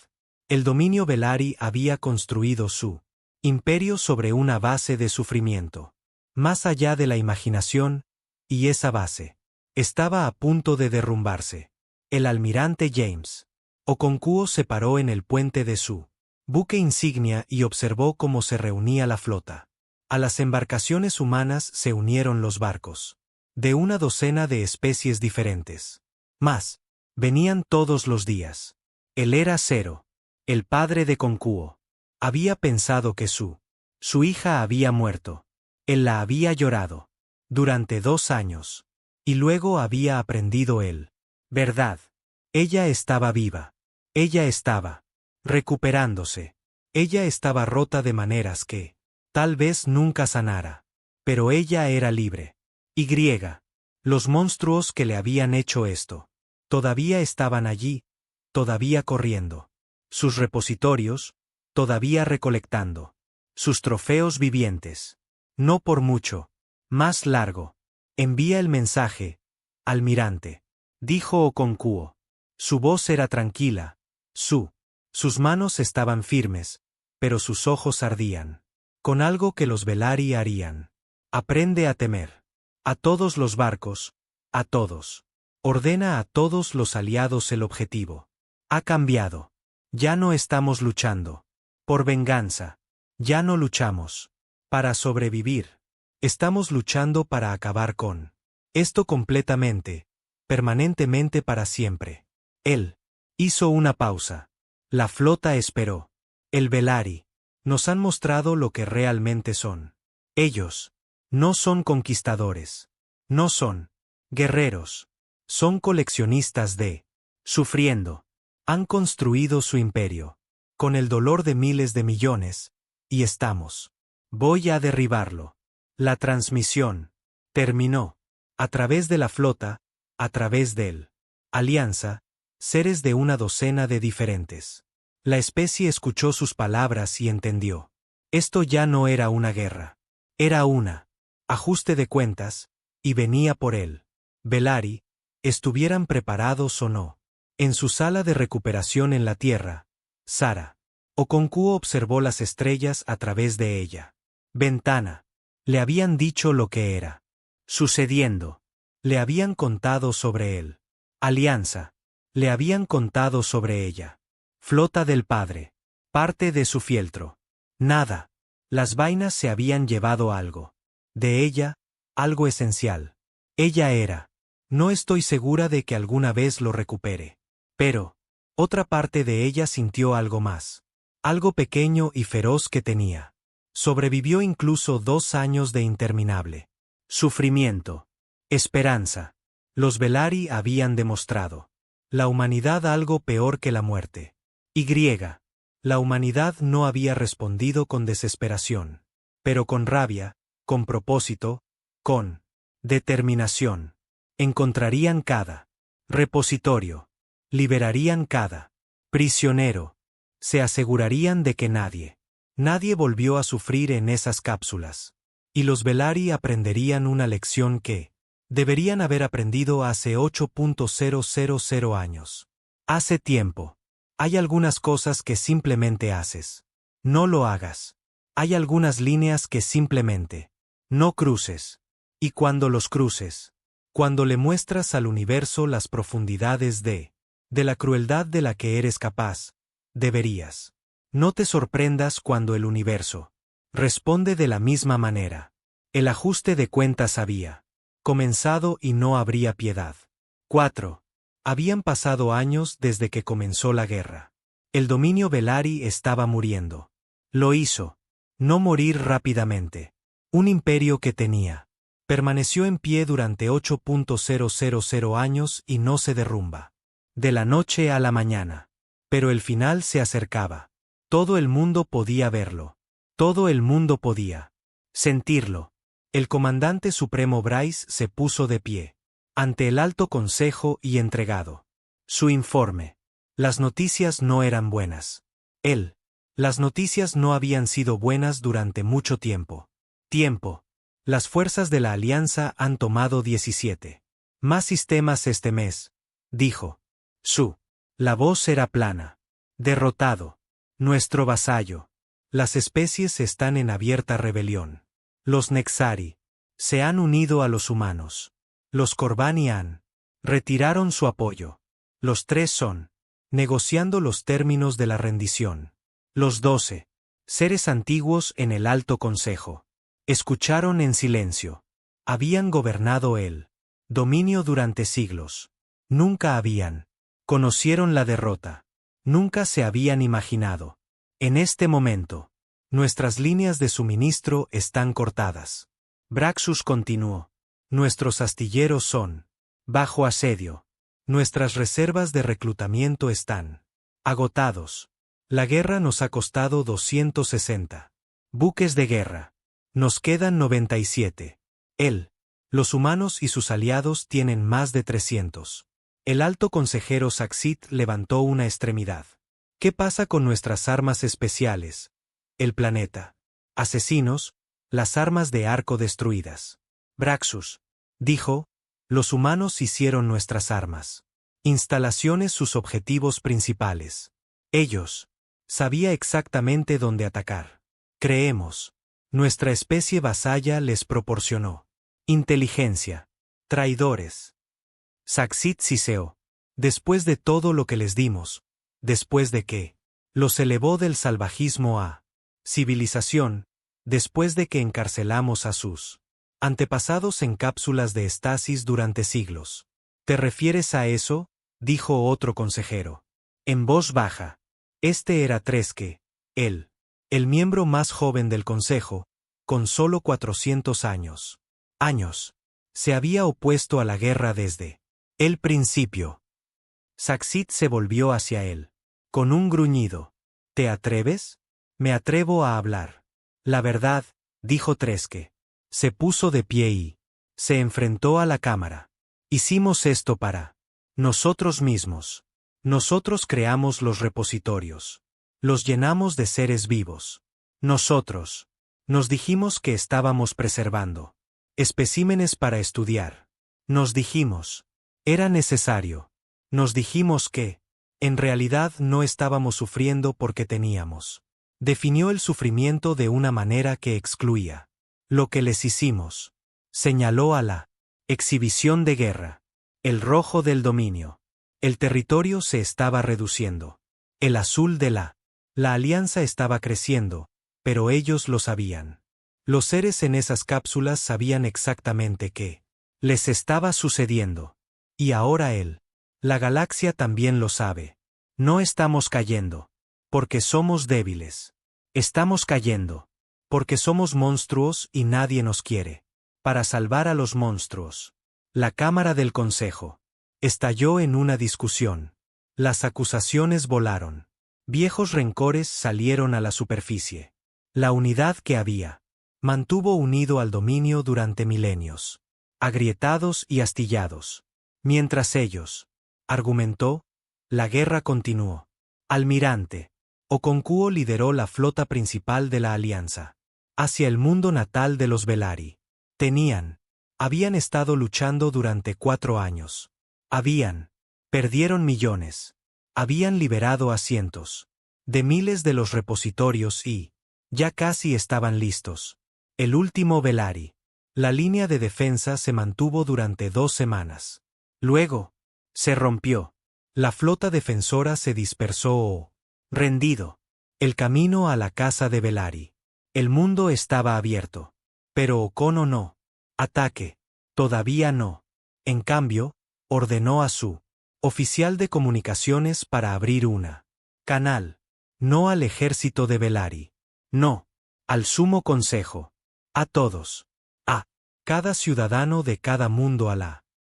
S1: El dominio Velari había construido su imperio sobre una base de sufrimiento. Más allá de la imaginación, y esa base estaba a punto de derrumbarse. El almirante James Okonkwo se paró en el puente de su buque insignia y observó cómo se reunía la flota. A las embarcaciones humanas se unieron los barcos de una docena de especies diferentes. Más venían todos los días. Él era Zero, el padre de Okonkwo. Había pensado que su hija había muerto. Él la había llorado durante 2 años. Y luego había aprendido él. ¿Verdad? Ella estaba viva. Ella estaba recuperándose. Ella estaba rota de maneras que tal vez nunca sanara. Pero ella era libre. Y. Los monstruos que le habían hecho esto todavía estaban allí, todavía corriendo. Sus repositorios, todavía recolectando. Sus trofeos vivientes. No por mucho. Más largo. Envía el mensaje, almirante. Dijo Okonkwo. Su voz era tranquila. Sus manos estaban firmes, pero sus ojos ardían. Con algo que los Velaryi harían. Aprende a temer. A todos los barcos. A todos. Ordena a todos los aliados el objetivo. Ha cambiado. Ya no estamos luchando. Por venganza. Ya no luchamos. Para sobrevivir. Estamos luchando para acabar con esto completamente, permanentemente para siempre. Él hizo una pausa. La flota esperó. El Velaryi. Nos han mostrado lo que realmente son. Ellos no son conquistadores. No son guerreros. Son coleccionistas de sufriendo. Han construido su imperio. Con el dolor de miles de millones. Y estamos. Voy a derribarlo. La transmisión terminó. A través de la flota, a través del alianza, seres de una docena de diferentes. La especie escuchó sus palabras y entendió. Esto ya no era una guerra. Era una ajuste de cuentas, y venía por él. Velaryi, estuvieran preparados o no. En su sala de recuperación en la Tierra, Sara Okonkwo observó las estrellas a través de ella. Ventana. Le habían dicho lo que era sucediendo. Le habían contado sobre él. Alianza. Le habían contado sobre ella. Flota del padre. Parte de su fieltro. Nada. Las vainas se habían llevado algo. De ella, algo esencial. Ella era. No estoy segura de que alguna vez lo recupere. Pero, otra parte de ella sintió algo más. Algo pequeño y feroz que tenía. Sobrevivió incluso 2 años de interminable sufrimiento. Esperanza. Los Velaryi habían demostrado. La humanidad algo peor que la muerte. La humanidad no había respondido con desesperación. Pero con rabia, con propósito, con determinación. Encontrarían cada repositorio. Liberarían cada prisionero. Se asegurarían de que nadie volvió a sufrir en esas cápsulas. Y los Velaryi aprenderían una lección que deberían haber aprendido hace 8.000 años. Hace tiempo. Hay algunas cosas que simplemente haces. No lo hagas. Hay algunas líneas que simplemente no cruces. Y cuando los cruces, cuando le muestras al universo las profundidades de la crueldad de la que eres capaz, deberías. No te sorprendas cuando el universo responde de la misma manera. El ajuste de cuentas había comenzado y no habría piedad. 4. Habían pasado años desde que comenzó la guerra. El dominio Velaryi estaba muriendo. Lo hizo. No morir rápidamente. Un imperio que tenía. Permaneció en pie durante 8.000 años y no se derrumba. De la noche a la mañana. Pero el final se acercaba. Todo el mundo podía verlo. Todo el mundo podía sentirlo. El comandante supremo Bryce se puso de pie ante el Alto Consejo y entregado su informe. Las noticias no eran buenas. Las noticias no habían sido buenas durante mucho tiempo. Las fuerzas de la Alianza han tomado 17 más sistemas este mes, dijo. La voz era plana. Derrotado. Nuestro vasallo. Las especies están en abierta rebelión. Los Nexari se han unido a los humanos. Los Corbanian retiraron su apoyo. Los 3 son negociando los términos de la rendición. Los 12 seres antiguos en el Alto Consejo escucharon en silencio. Habían gobernado el dominio durante siglos. Nunca habían conocieron la derrota. Nunca se habían imaginado. En este momento, nuestras líneas de suministro están cortadas. Braxus continuó. Nuestros astilleros son bajo asedio. Nuestras reservas de reclutamiento están agotados. La guerra nos ha costado 260 buques de guerra. Nos quedan 97. Los humanos y sus aliados tienen más de 300. El alto consejero Saxit levantó una extremidad. ¿Qué pasa con nuestras armas especiales? El planeta. Asesinos, las armas de arco destruidas. Braxus dijo, los humanos hicieron nuestras armas. Instalaciones sus objetivos principales. Ellos. Sabía exactamente dónde atacar. Creemos. Nuestra especie vasalla les proporcionó. Inteligencia. Traidores. Saxit Siseo. Después de todo lo que les dimos. Después de que. Los elevó del salvajismo a. Civilización. Después de que encarcelamos a sus antepasados en cápsulas de estasis durante siglos. ¿Te refieres a eso?, dijo otro consejero. En voz baja. Este era Treske, el miembro más joven del consejo, con solo 400 años. Se había opuesto a la guerra desde el principio. Saxit se volvió hacia él. Con un gruñido. ¿Te atreves? Me atrevo a hablar. La verdad, dijo Treske. Se puso de pie y se enfrentó a la cámara. Hicimos esto para nosotros mismos. Nosotros creamos los repositorios. Los llenamos de seres vivos. Nosotros. Nos dijimos que estábamos preservando especímenes para estudiar. Nos dijimos. Era necesario. Nos dijimos que, en realidad, no estábamos sufriendo porque teníamos. Definió el sufrimiento de una manera que excluía. Lo que les hicimos. Señaló a la exhibición de guerra. El rojo del dominio. El territorio se estaba reduciendo. El azul de la alianza estaba creciendo, pero ellos lo sabían. Los seres en esas cápsulas sabían exactamente qué les estaba sucediendo. Y ahora la galaxia también lo sabe. No estamos cayendo. Porque somos débiles. Estamos cayendo. Porque somos monstruos y nadie nos quiere. Para salvar a los monstruos. La Cámara del Consejo estalló en una discusión. Las acusaciones volaron. Viejos rencores salieron a la superficie. La unidad que había mantuvo unido al dominio durante milenios. Agrietados y astillados. Mientras ellos, argumentó, la guerra continuó. Almirante Okonkwo lideró la flota principal de la Alianza. Hacia el mundo natal de los Velari. Habían estado luchando durante 4 años. Perdieron millones. Habían liberado a cientos de miles de los repositorios y ya casi estaban listos. El último Velari. La línea de defensa se mantuvo durante 2 semanas. Luego, se rompió. La flota defensora se dispersó o rendido. El camino a la casa de Velari. El mundo estaba abierto. Pero Okono no. Ataque. Todavía no. En cambio, ordenó a su oficial de comunicaciones para abrir una canal. No al ejército de Velari. No. Al Sumo Consejo. A todos. A cada ciudadano de cada mundo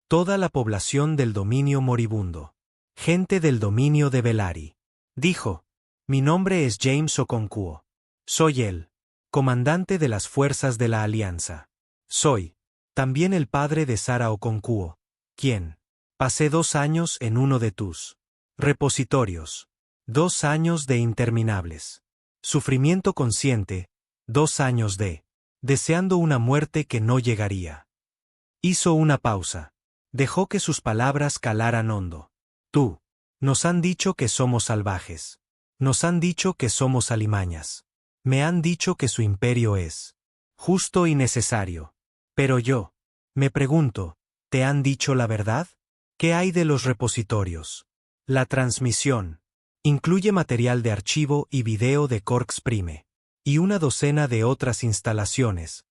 S1: toda la población del dominio moribundo. Gente del dominio de Velari. Dijo. Mi nombre es James Okonkwo. Soy el comandante de las fuerzas de la Alianza. Soy también el padre de Sara Okonkwo, quien pasé 2 años en uno de tus repositorios. 2 años de interminables sufrimiento consciente, 2 años de deseando una muerte que no llegaría. Hizo una pausa. Dejó que sus palabras calaran hondo. Tú. Nos han dicho que somos salvajes. Nos han dicho que somos alimañas. Me han dicho que su imperio es justo y necesario. Pero yo me pregunto, ¿te han dicho la verdad? ¿Qué hay de los repositorios? La transmisión incluye material de archivo y video de Corks Prime, y una docena de otras instalaciones.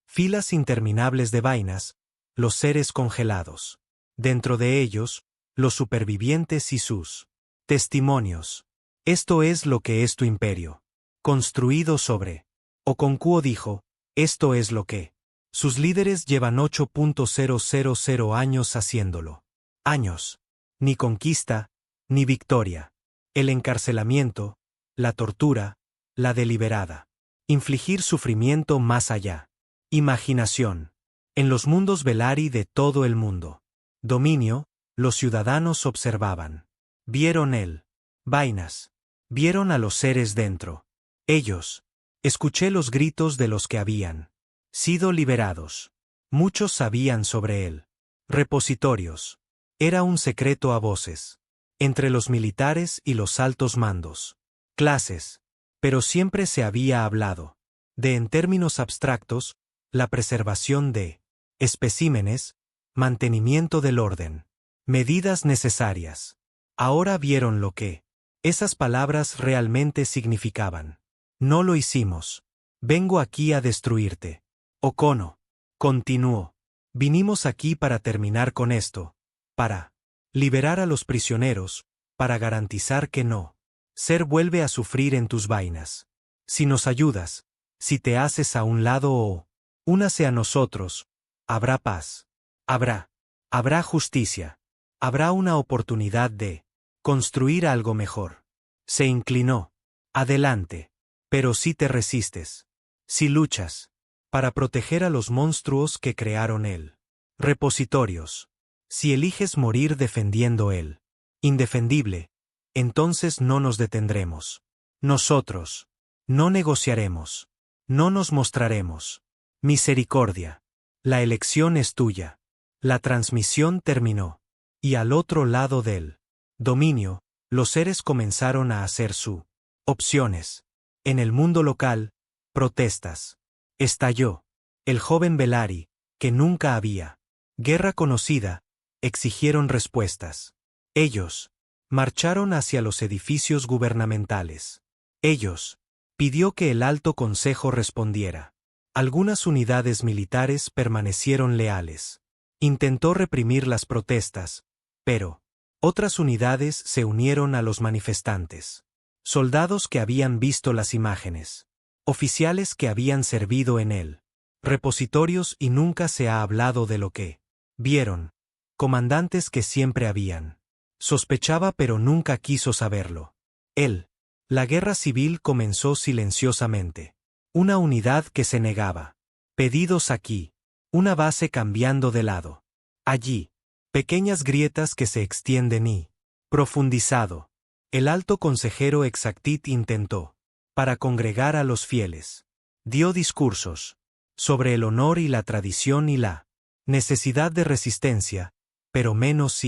S1: Filas interminables de vainas, los seres congelados. Dentro de ellos, los supervivientes y sus testimonios. Esto es lo que es tu imperio. Construido sobre. Okonkwo dijo, esto es lo que. Sus líderes llevan 8.000 años haciéndolo. Años. Ni conquista, ni victoria. El encarcelamiento, la tortura, la deliberada. Infligir sufrimiento más allá. Imaginación. En los mundos Velari de todo el mundo. Dominio, los ciudadanos observaban. Vieron vainas. Vieron a los seres dentro. Ellos. Escuché los gritos de los que habían sido liberados. Muchos sabían sobre él. Repositorios. Era un secreto a voces. Entre los militares y los altos mandos. Clases. Pero siempre se había hablado de, en términos abstractos, la preservación de especímenes, mantenimiento del orden, medidas necesarias. Ahora vieron lo que esas palabras realmente significaban. No lo hicimos. Vengo aquí a destruirte. Okono. Continuó. Vinimos aquí para terminar con esto. Para liberar a los prisioneros, para garantizar que no ser vuelve a sufrir en tus vainas. Si nos ayudas, si te haces a un lado o únase a nosotros, habrá paz. Habrá justicia. Habrá una oportunidad de construir algo mejor. Se inclinó. Adelante. Pero si te resistes, si luchas, para proteger a los monstruos que crearon él. Repositorios. Si eliges morir defendiendo él. Indefendible. Entonces no nos detendremos. Nosotros. No negociaremos. No nos mostraremos. Misericordia. La elección es tuya. La transmisión terminó. Y al otro lado del dominio, los seres comenzaron a hacer su opciones. En el mundo local, protestas. Estalló. El joven Belari, que nunca había guerra conocida, exigieron respuestas. Ellos marcharon hacia los edificios gubernamentales. Ellos pidió que el Alto Consejo respondiera. Algunas unidades militares permanecieron leales. Intentó reprimir las protestas, pero otras unidades se unieron a los manifestantes. Soldados que habían visto las imágenes. Oficiales que habían servido en él. Repositorios y nunca se ha hablado de lo que vieron. Comandantes que siempre habían. Sospechaba pero nunca quiso saberlo. Él. La guerra civil comenzó silenciosamente. Una unidad que se negaba. Pedidos aquí. Una base cambiando de lado. Allí. Pequeñas grietas que se extienden y profundizado. El alto consejero Exactit intentó. Para congregar a los fieles. Dio discursos. Sobre el honor y la tradición y la necesidad de resistencia, pero menos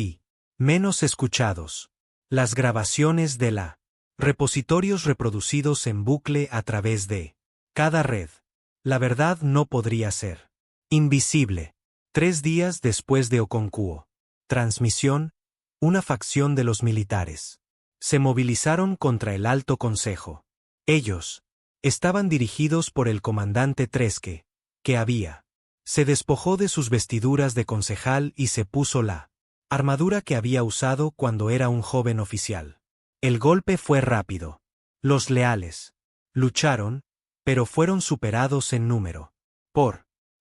S1: escuchados. Las grabaciones de la repositorios reproducidos en bucle a través de cada red. La verdad no podría ser invisible. 3 días después de Okonkuo. Transmisión, una facción de los militares se movilizaron contra el Alto Consejo. Ellos estaban dirigidos por el comandante Treske, que se despojó de sus vestiduras de concejal y se puso la armadura que había usado cuando era un joven oficial. El golpe fue rápido. Los leales lucharon, pero fueron superados en número.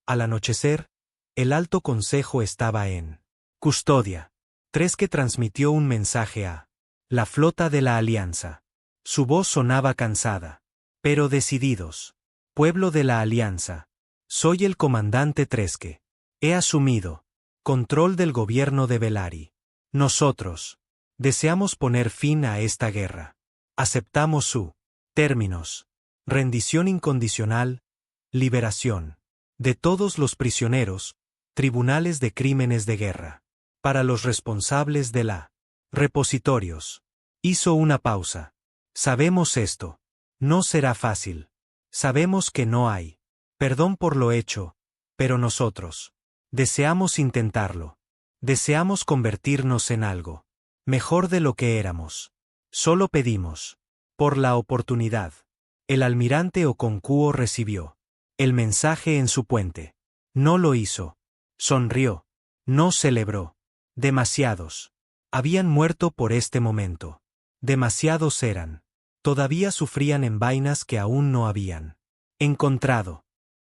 S1: Al anochecer, el Alto Consejo estaba en custodia. Treske transmitió un mensaje a la flota de la Alianza. Su voz sonaba cansada, pero decididos. Pueblo de la Alianza. Soy el comandante Treske. He asumido control del gobierno de Belari. Nosotros deseamos poner fin a esta guerra. Aceptamos su términos. Rendición incondicional, liberación de todos los prisioneros, tribunales de crímenes de guerra. Para los responsables de la repositorios. Hizo una pausa. Sabemos esto. No será fácil. Sabemos que no hay perdón por lo hecho, pero nosotros deseamos intentarlo. Deseamos convertirnos en algo mejor de lo que éramos. Solo pedimos por la oportunidad. El almirante Okonkuo recibió el mensaje en su puente. No lo hizo. Sonrió. No celebró. Demasiados habían muerto por este momento. Demasiados eran. Todavía sufrían en vainas que aún no habían encontrado.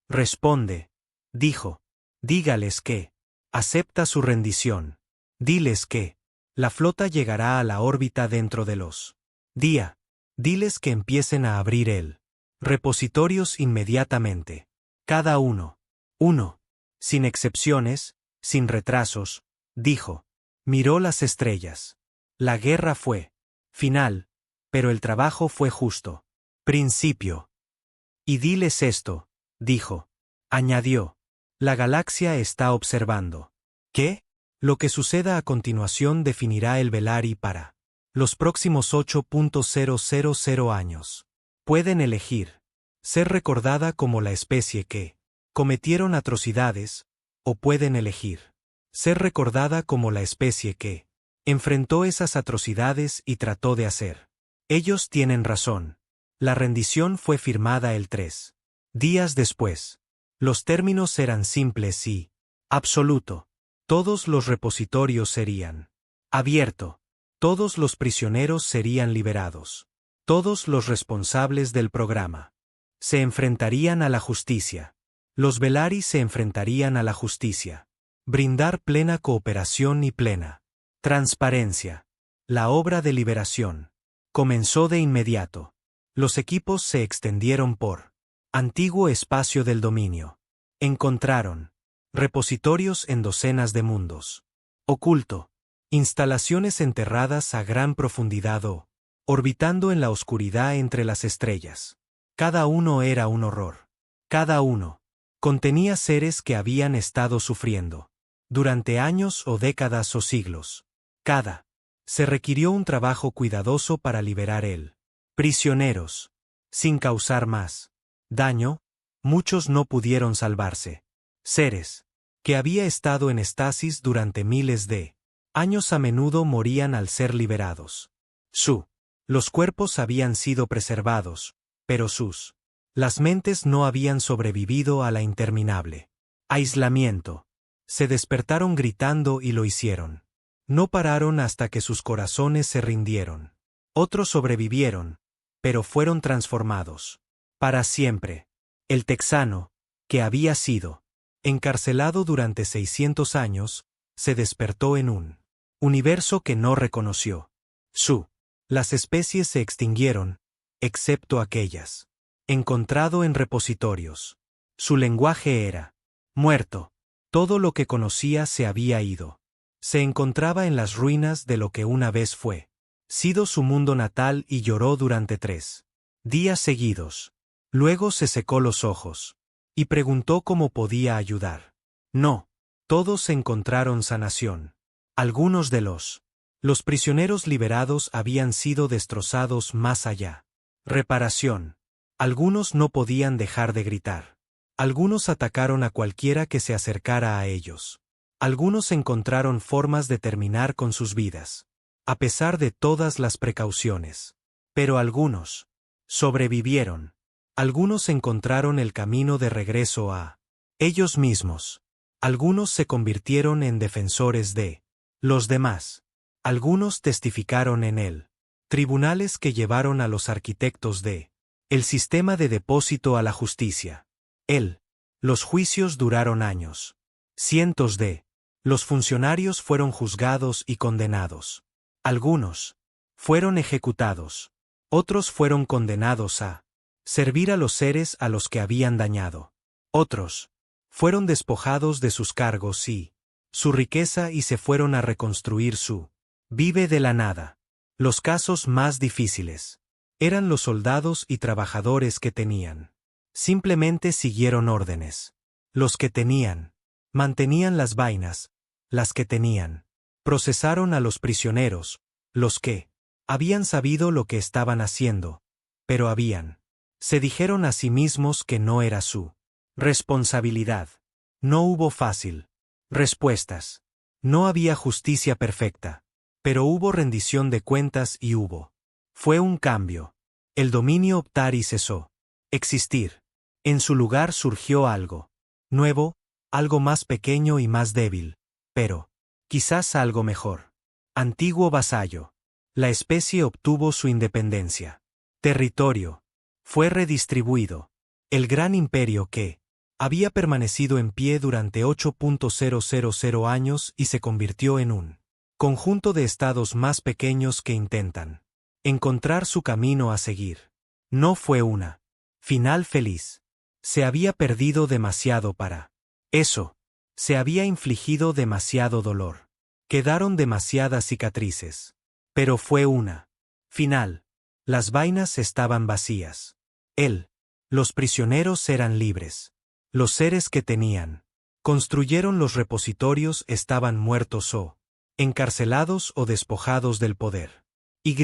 S1: Responde, dijo. Dígales que acepta su rendición. Diles que la flota llegará a la órbita dentro de los días. Diles que empiecen a abrir el repositorios inmediatamente. Cada uno. Sin excepciones, sin retrasos, dijo. Miró las estrellas. La guerra fue final, pero el trabajo fue justo. Principio. Y diles esto, dijo. Añadió. La galaxia está observando. ¿Qué? Lo que suceda a continuación definirá el Velari para los próximos 8.000 años. Pueden elegir ser recordada como la especie que cometieron atrocidades, o pueden elegir ser recordada como la especie que enfrentó esas atrocidades y trató de hacer. Ellos tienen razón. La rendición fue firmada el 3 días después. Los términos eran simples y absoluto. Todos los repositorios serían abierto. Todos los prisioneros serían liberados. Todos los responsables del programa se enfrentarían a la justicia. Los Velari se enfrentarían a la justicia. Brindar plena cooperación y plena transparencia. La obra de liberación comenzó de inmediato. Los equipos se extendieron por antiguo espacio del dominio. Encontraron repositorios en docenas de mundos. Oculto. Instalaciones enterradas a gran profundidad o orbitando en la oscuridad entre las estrellas. Cada uno era un horror. Cada uno contenía seres que habían estado sufriendo durante años o décadas o siglos. Cada se requirió un trabajo cuidadoso para liberar él. Prisioneros. Sin causar más daño, muchos no pudieron salvarse. Seres que había estado en estasis durante miles de años a menudo morían al ser liberados. Los cuerpos habían sido preservados, pero las mentes no habían sobrevivido a la interminable aislamiento. Se despertaron gritando y lo hicieron. No pararon hasta que sus corazones se rindieron. Otros sobrevivieron, pero fueron transformados. Para siempre. El texano, que había sido encarcelado durante 600 años, se despertó en un universo que no reconoció. Las especies se extinguieron, excepto aquellas encontrado en repositorios. Su lenguaje era muerto. Todo lo que conocía se había ido. Se encontraba en las ruinas de lo que una vez fue sido su mundo natal y lloró durante 3 días seguidos. Luego se secó los ojos y preguntó cómo podía ayudar. No. Todos encontraron sanación. Algunos de los prisioneros liberados habían sido destrozados más allá. Reparación. Algunos no podían dejar de gritar. Algunos atacaron a cualquiera que se acercara a ellos. Algunos encontraron formas de terminar con sus vidas, a pesar de todas las precauciones. Pero algunos sobrevivieron. Algunos encontraron el camino de regreso a ellos mismos. Algunos se convirtieron en defensores de los demás. Algunos testificaron en él. Tribunales que llevaron a los arquitectos de el sistema de depósito a la justicia. Los juicios duraron años. Cientos de los funcionarios fueron juzgados y condenados. Algunos fueron ejecutados. Otros fueron condenados a servir a los seres a los que habían dañado. Otros fueron despojados de sus cargos y su riqueza y se fueron a reconstruir su vive de la nada. Los casos más difíciles eran los soldados y trabajadores que tenían. Simplemente siguieron órdenes. Los que tenían mantenían las vainas. Las que tenían procesaron a los prisioneros. Los que habían sabido lo que estaban haciendo, pero se dijeron a sí mismos que no era su responsabilidad. No hubo fácil respuestas. No había justicia perfecta, pero hubo rendición de cuentas y fue un cambio. El dominio Ptari cesó existir. En su lugar surgió algo nuevo, algo más pequeño y más débil, pero quizás algo mejor. Antiguo vasallo. La especie obtuvo su independencia. Territorio fue redistribuido. El gran imperio que había permanecido en pie durante 8.000 años y se convirtió en un conjunto de estados más pequeños que intentan encontrar su camino a seguir. No fue una final feliz. Se había perdido demasiado para eso. Se había infligido demasiado dolor. Quedaron demasiadas cicatrices. Pero fue una final. Las vainas estaban vacías. Los prisioneros eran libres. Los seres que tenían Construyeron los repositorios, estaban muertos o encarcelados o despojados del poder. Y.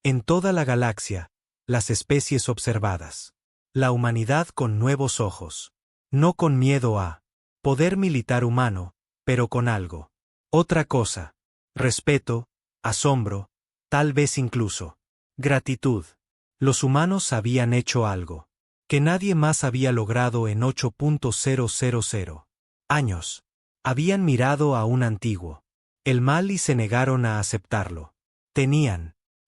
S1: En toda la galaxia, las especies observadas. La humanidad con nuevos ojos. No con miedo a poder militar humano, pero con algo. Otra cosa. Respeto, asombro, tal vez incluso gratitud. Los humanos habían hecho algo que nadie más había logrado en 8.000 años. Habían mirado a un antiguo el mal y se negaron a aceptarlo.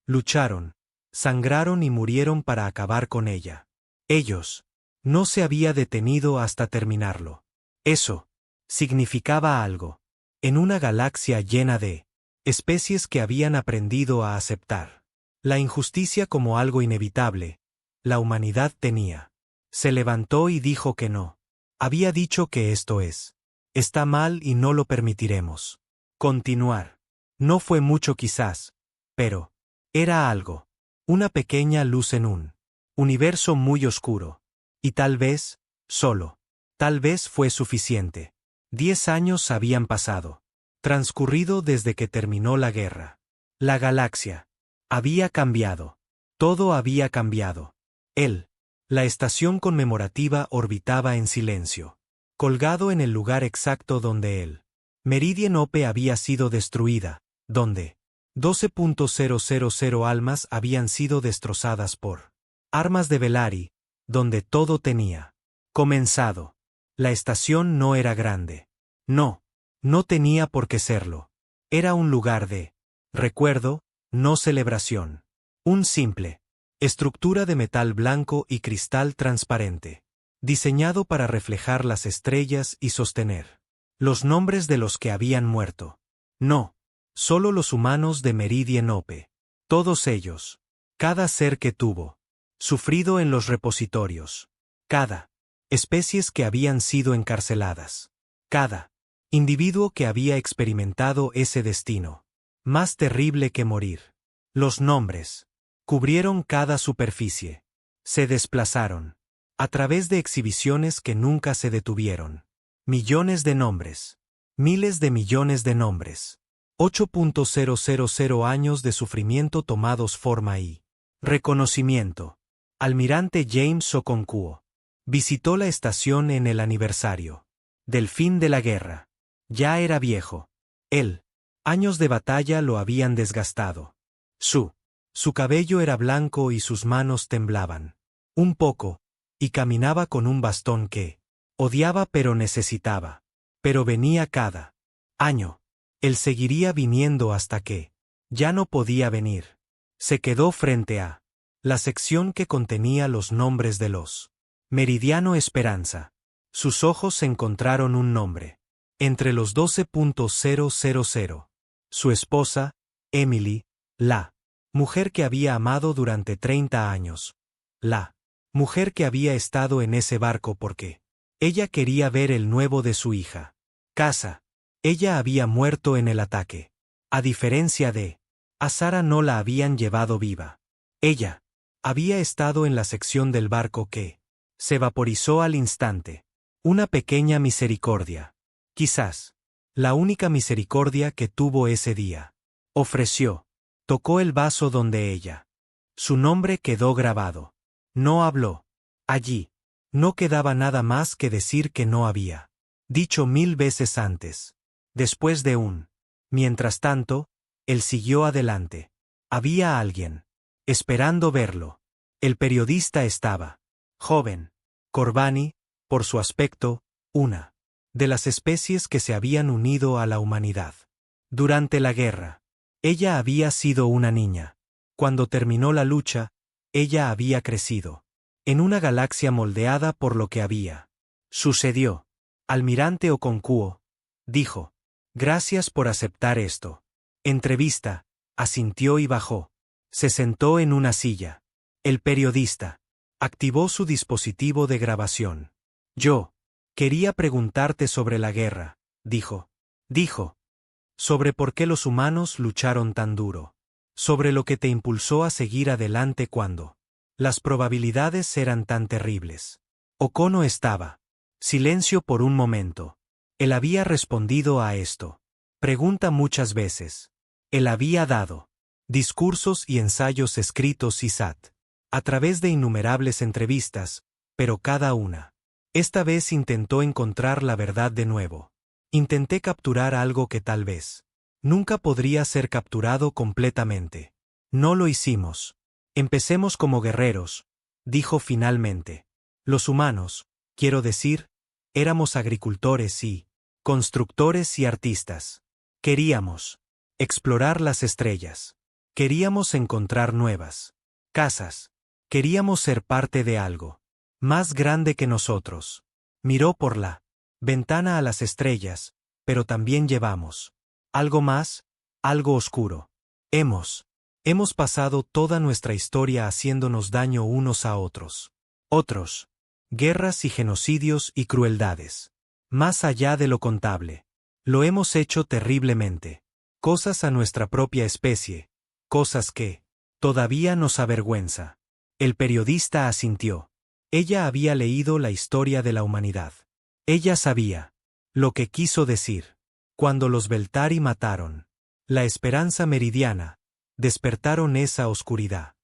S1: Lucharon, sangraron y murieron para acabar con ella. Ellos no se había detenido hasta terminarlo. Eso significaba algo. En una galaxia llena de especies que habían aprendido a aceptar la injusticia como algo inevitable, la humanidad tenía. Se levantó y dijo que no. Había dicho que esto está mal y no lo permitiremos. Continuar. No fue mucho quizás, pero era algo. Una pequeña luz en un universo muy oscuro. Y tal vez, tal vez fue suficiente. 10 años habían pasado. Transcurrido desde que terminó la guerra. La galaxia había cambiado. Todo había cambiado. La estación conmemorativa orbitaba en silencio. Colgado en el lugar exacto donde Meridian Ope había sido destruida, donde 12.000 almas habían sido destrozadas por armas de Velari, donde todo tenía comenzado. La estación no era grande. No tenía por qué serlo. Era un lugar de recuerdo, no celebración. Un simple estructura de metal blanco y cristal transparente, diseñado para reflejar las estrellas y sostener los nombres de los que habían muerto. No, solo los humanos de Meridian Ope. Todos ellos. Cada ser que tuvo sufrido en los repositorios. Cada especies que habían sido encarceladas. Cada individuo que había experimentado ese destino. Más terrible que morir. Los nombres cubrieron cada superficie. Se desplazaron a través de exhibiciones que nunca se detuvieron. Millones de nombres. Miles de millones de nombres. 8.000 años de sufrimiento tomados forma y reconocimiento. Almirante James Okonkwo visitó la estación en el aniversario del fin de la guerra. Ya era viejo. Años de batalla lo habían desgastado. Su cabello era blanco y sus manos temblaban un poco, y caminaba con un bastón que odiaba pero necesitaba. Pero venía cada año. Él seguiría viniendo hasta que ya no podía venir. Se quedó frente a la sección que contenía los nombres de los Meridiano Esperanza. Sus ojos encontraron un nombre. Entre los 12.000. Su esposa, Emily, la mujer que había amado durante 30 años. La mujer que había estado en ese barco porque ella quería ver el nuevo de su hija. Casa. Ella había muerto en el ataque. A diferencia de a Sara, no la habían llevado viva. Ella había estado en la sección del barco que se vaporizó al instante. Una pequeña misericordia. Quizás la única misericordia que tuvo ese día. Ofreció. Tocó el vaso donde ella. Su nombre quedó grabado. No habló. Allí no quedaba nada más que decir que no había dicho 1000 veces antes. Después de mientras tanto, él siguió adelante. Había alguien esperando verlo. El periodista estaba joven. Corbani, por su aspecto, una de las especies que se habían unido a la humanidad. Durante la guerra, ella había sido una niña. Cuando terminó la lucha, ella había crecido en una galaxia moldeada por lo que había sucedió. Almirante Okonkwo dijo: gracias por aceptar esto. Entrevista. Asintió y bajó. Se sentó en una silla. El periodista activó su dispositivo de grabación. Yo quería preguntarte sobre la guerra, dijo. Sobre por qué los humanos lucharon tan duro. Sobre lo que te impulsó a seguir adelante cuando las probabilidades eran tan terribles. Okono estaba. Silencio por un momento. Él había respondido a esto. Pregunta muchas veces. Él había dado discursos y ensayos escritos y a través de innumerables entrevistas, pero cada una. Esta vez intentó encontrar la verdad de nuevo. Intenté capturar algo que tal vez nunca podría ser capturado completamente. No lo hicimos. Empecemos como guerreros, dijo finalmente. Los humanos, quiero decir, éramos agricultores y constructores y artistas. Queríamos explorar las estrellas. Queríamos encontrar nuevas casas. Queríamos ser parte de algo más grande que nosotros. Miró por la ventana a las estrellas, pero también llevamos algo más, algo oscuro. Hemos pasado toda nuestra historia haciéndonos daño unos a otros. Otros, guerras y genocidios y crueldades. Más allá de lo contable. Lo hemos hecho terriblemente. Cosas a nuestra propia especie. Cosas que todavía nos avergüenza. El periodista asintió. Ella había leído la historia de la humanidad. Ella sabía lo que quiso decir. Cuando los Beltari mataron la esperanza meridiana, despertaron esa oscuridad.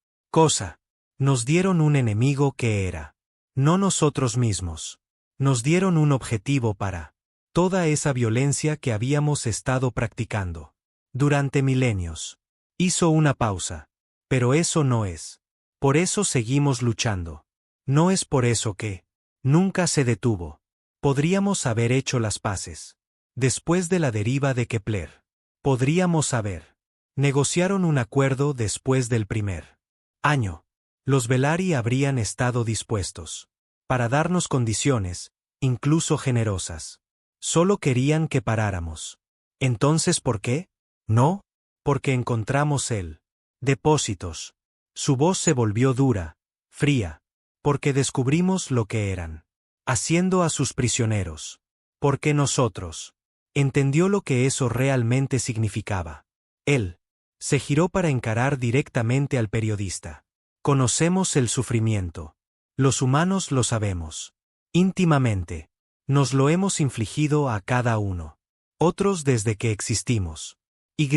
S1: Nos dieron un enemigo que era no nosotros mismos. Nos dieron un objetivo para toda esa violencia que habíamos estado practicando durante milenios. Hizo una pausa. Pero eso no es. Por eso seguimos luchando. No es por eso que nunca se detuvo. Podríamos haber hecho las paces. Después de la deriva de Kepler. Podríamos haber. Negociaron un acuerdo después del primer año. Los Belari habrían estado dispuestos para darnos condiciones, incluso generosas. Solo querían que paráramos. Entonces, ¿por qué? No, porque encontramos depósitos. Su voz se volvió dura, fría. Porque descubrimos lo que eran. Haciendo a sus prisioneros. Porque nosotros. Entendió lo que eso realmente significaba. Él se giró para encarar directamente al periodista. Conocemos el sufrimiento. Los humanos lo sabemos. Íntimamente. Nos lo hemos infligido a cada uno. Otros desde que existimos. Y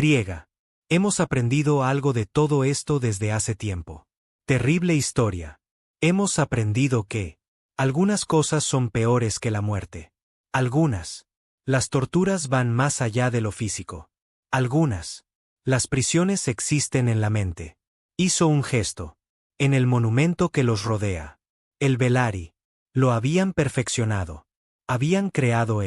S1: hemos aprendido algo de todo esto desde hace tiempo. Terrible historia. Hemos aprendido que algunas cosas son peores que la muerte. Algunas. Las torturas van más allá de lo físico. Algunas. Las prisiones existen en la mente. Hizo un gesto. En el monumento que los rodea. El Belari. Lo habían perfeccionado. Habían creado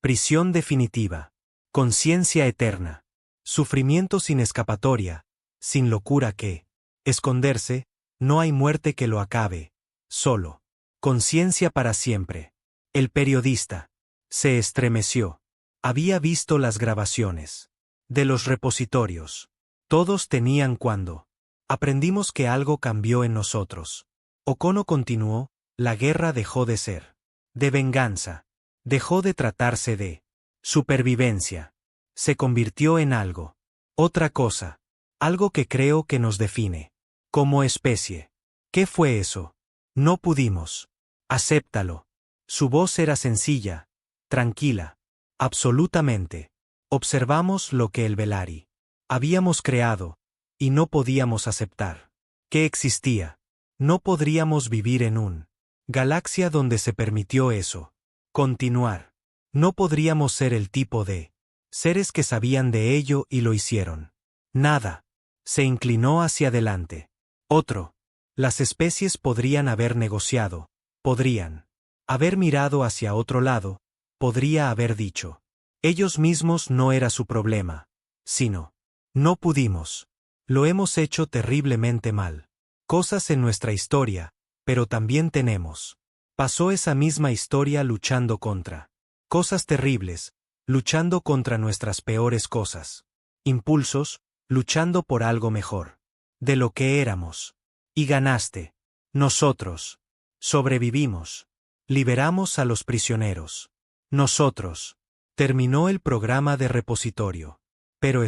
S1: prisión definitiva. Conciencia eterna. Sufrimiento sin escapatoria. Sin locura que esconderse. No hay muerte que lo acabe. Solo. Conciencia para siempre. El periodista se estremeció. Había visto las grabaciones de los repositorios. Todos tenían cuando aprendimos que algo cambió en nosotros. Okono continuó, la guerra dejó de ser de venganza. Dejó de tratarse de supervivencia. Se convirtió en algo. Otra cosa. Algo que creo que nos define. Como especie. ¿Qué fue eso? No pudimos. Acéptalo. Su voz era sencilla, tranquila. Absolutamente. Observamos lo que el Belari habíamos creado, y no podíamos aceptar que existía. No podríamos vivir en un galaxia donde se permitió eso. Continuar. No podríamos ser el tipo de seres que sabían de ello y lo hicieron. Nada. Se inclinó hacia adelante. Otro. Las especies podrían haber negociado. Podrían haber mirado hacia otro lado. Podría haber dicho. Ellos mismos no era su problema. Sino. No pudimos. Lo hemos hecho terriblemente mal. Cosas en nuestra historia, pero también tenemos. Pasó esa misma historia luchando contra cosas terribles, luchando contra nuestras peores cosas. Impulsos, luchando por algo mejor. De lo que éramos. Y ganaste. Nosotros. Sobrevivimos. Liberamos a los prisioneros. Nosotros. Terminó el programa de repositorio. Pero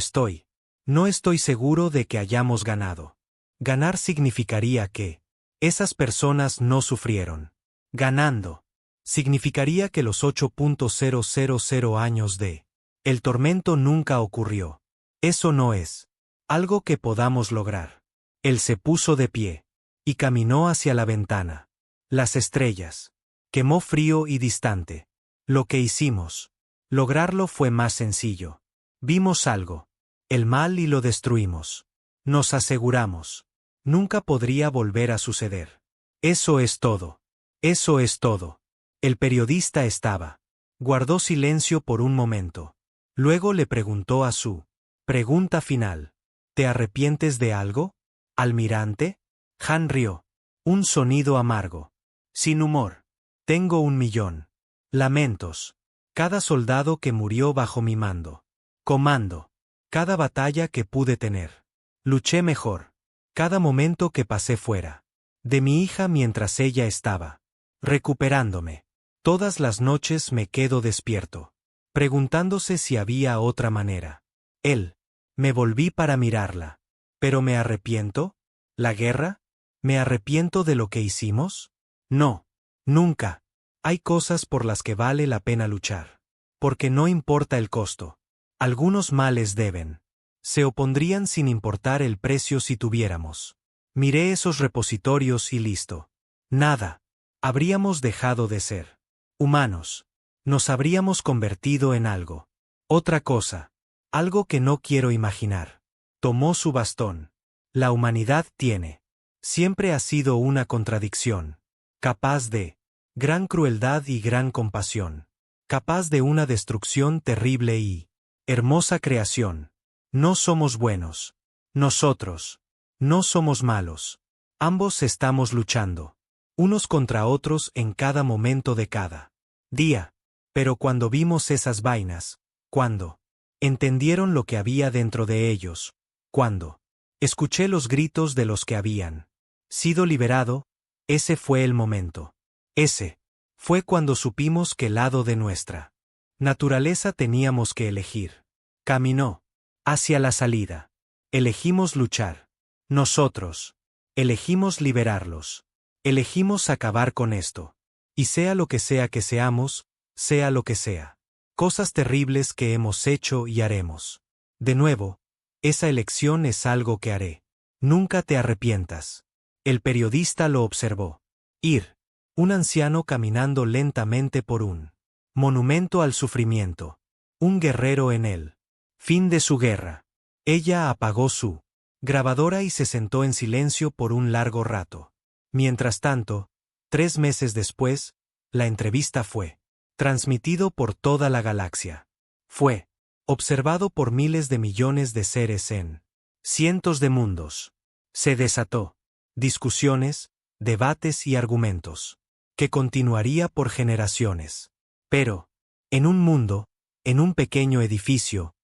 S1: no estoy seguro de que hayamos ganado. Ganar significaría que esas personas no sufrieron. Ganando. Significaría que los 8.000 años de el tormento nunca ocurrió. Eso no es algo que podamos lograr. Él se puso de pie y caminó hacia la ventana. Las estrellas. Quemó frío y distante. Lo que hicimos. Lograrlo fue más sencillo. Vimos algo. El mal y lo destruimos. Nos aseguramos. Nunca podría volver a suceder. Eso es todo. Eso es todo. El periodista estaba. Guardó silencio por un momento. Luego le preguntó a su pregunta final. ¿Te arrepientes de algo, almirante? Han rió. Un sonido amargo. Sin humor. Tengo 1.000.000. Lamentos. Cada soldado que murió bajo mi mando. Comando. Cada batalla que pude tener. Luché mejor. Cada momento que pasé fuera de mi hija mientras ella estaba recuperándome. Todas las noches me quedo despierto, preguntándose si había otra manera. Él. Me volví para mirarla. ¿Pero me arrepiento? ¿La guerra? ¿Me arrepiento de lo que hicimos? No. Nunca. Hay cosas por las que vale la pena luchar. Porque no importa el costo. Algunos males deben. Se opondrían sin importar el precio si tuviéramos. Miré esos repositorios y listo. Nada. Habríamos dejado de ser humanos. Nos habríamos convertido en algo. Otra cosa. Algo que no quiero imaginar. Tomó su bastón. La humanidad tiene. Siempre ha sido una contradicción. Capaz de gran crueldad y gran compasión. Capaz de una destrucción terrible y hermosa creación. No somos buenos. Nosotros. No somos malos. Ambos estamos luchando. Unos contra otros en cada momento de cada día. Pero cuando vimos esas vainas, cuando entendieron lo que había dentro de ellos, cuando escuché los gritos de los que habían sido liberado, ese fue el momento. Ese fue cuando supimos qué lado de nuestra naturaleza teníamos que elegir. Caminó hacia la salida. Elegimos luchar. Nosotros elegimos liberarlos. Elegimos acabar con esto. Y sea lo que sea que seamos, sea lo que sea. Cosas terribles que hemos hecho y haremos. De nuevo, esa elección es algo que haré. Nunca te arrepientas. El periodista lo observó. Ir. Un anciano caminando lentamente por un monumento al sufrimiento. Un guerrero en él. Fin de su guerra. Ella apagó su grabadora y se sentó en silencio por un largo rato. Mientras tanto, 3 meses después, la entrevista fue transmitido por toda la galaxia. Fue observado por miles de millones de seres en cientos de mundos. Se desató discusiones, debates y argumentos, que continuaría por generaciones. Pero, en un mundo, en un pequeño edificio,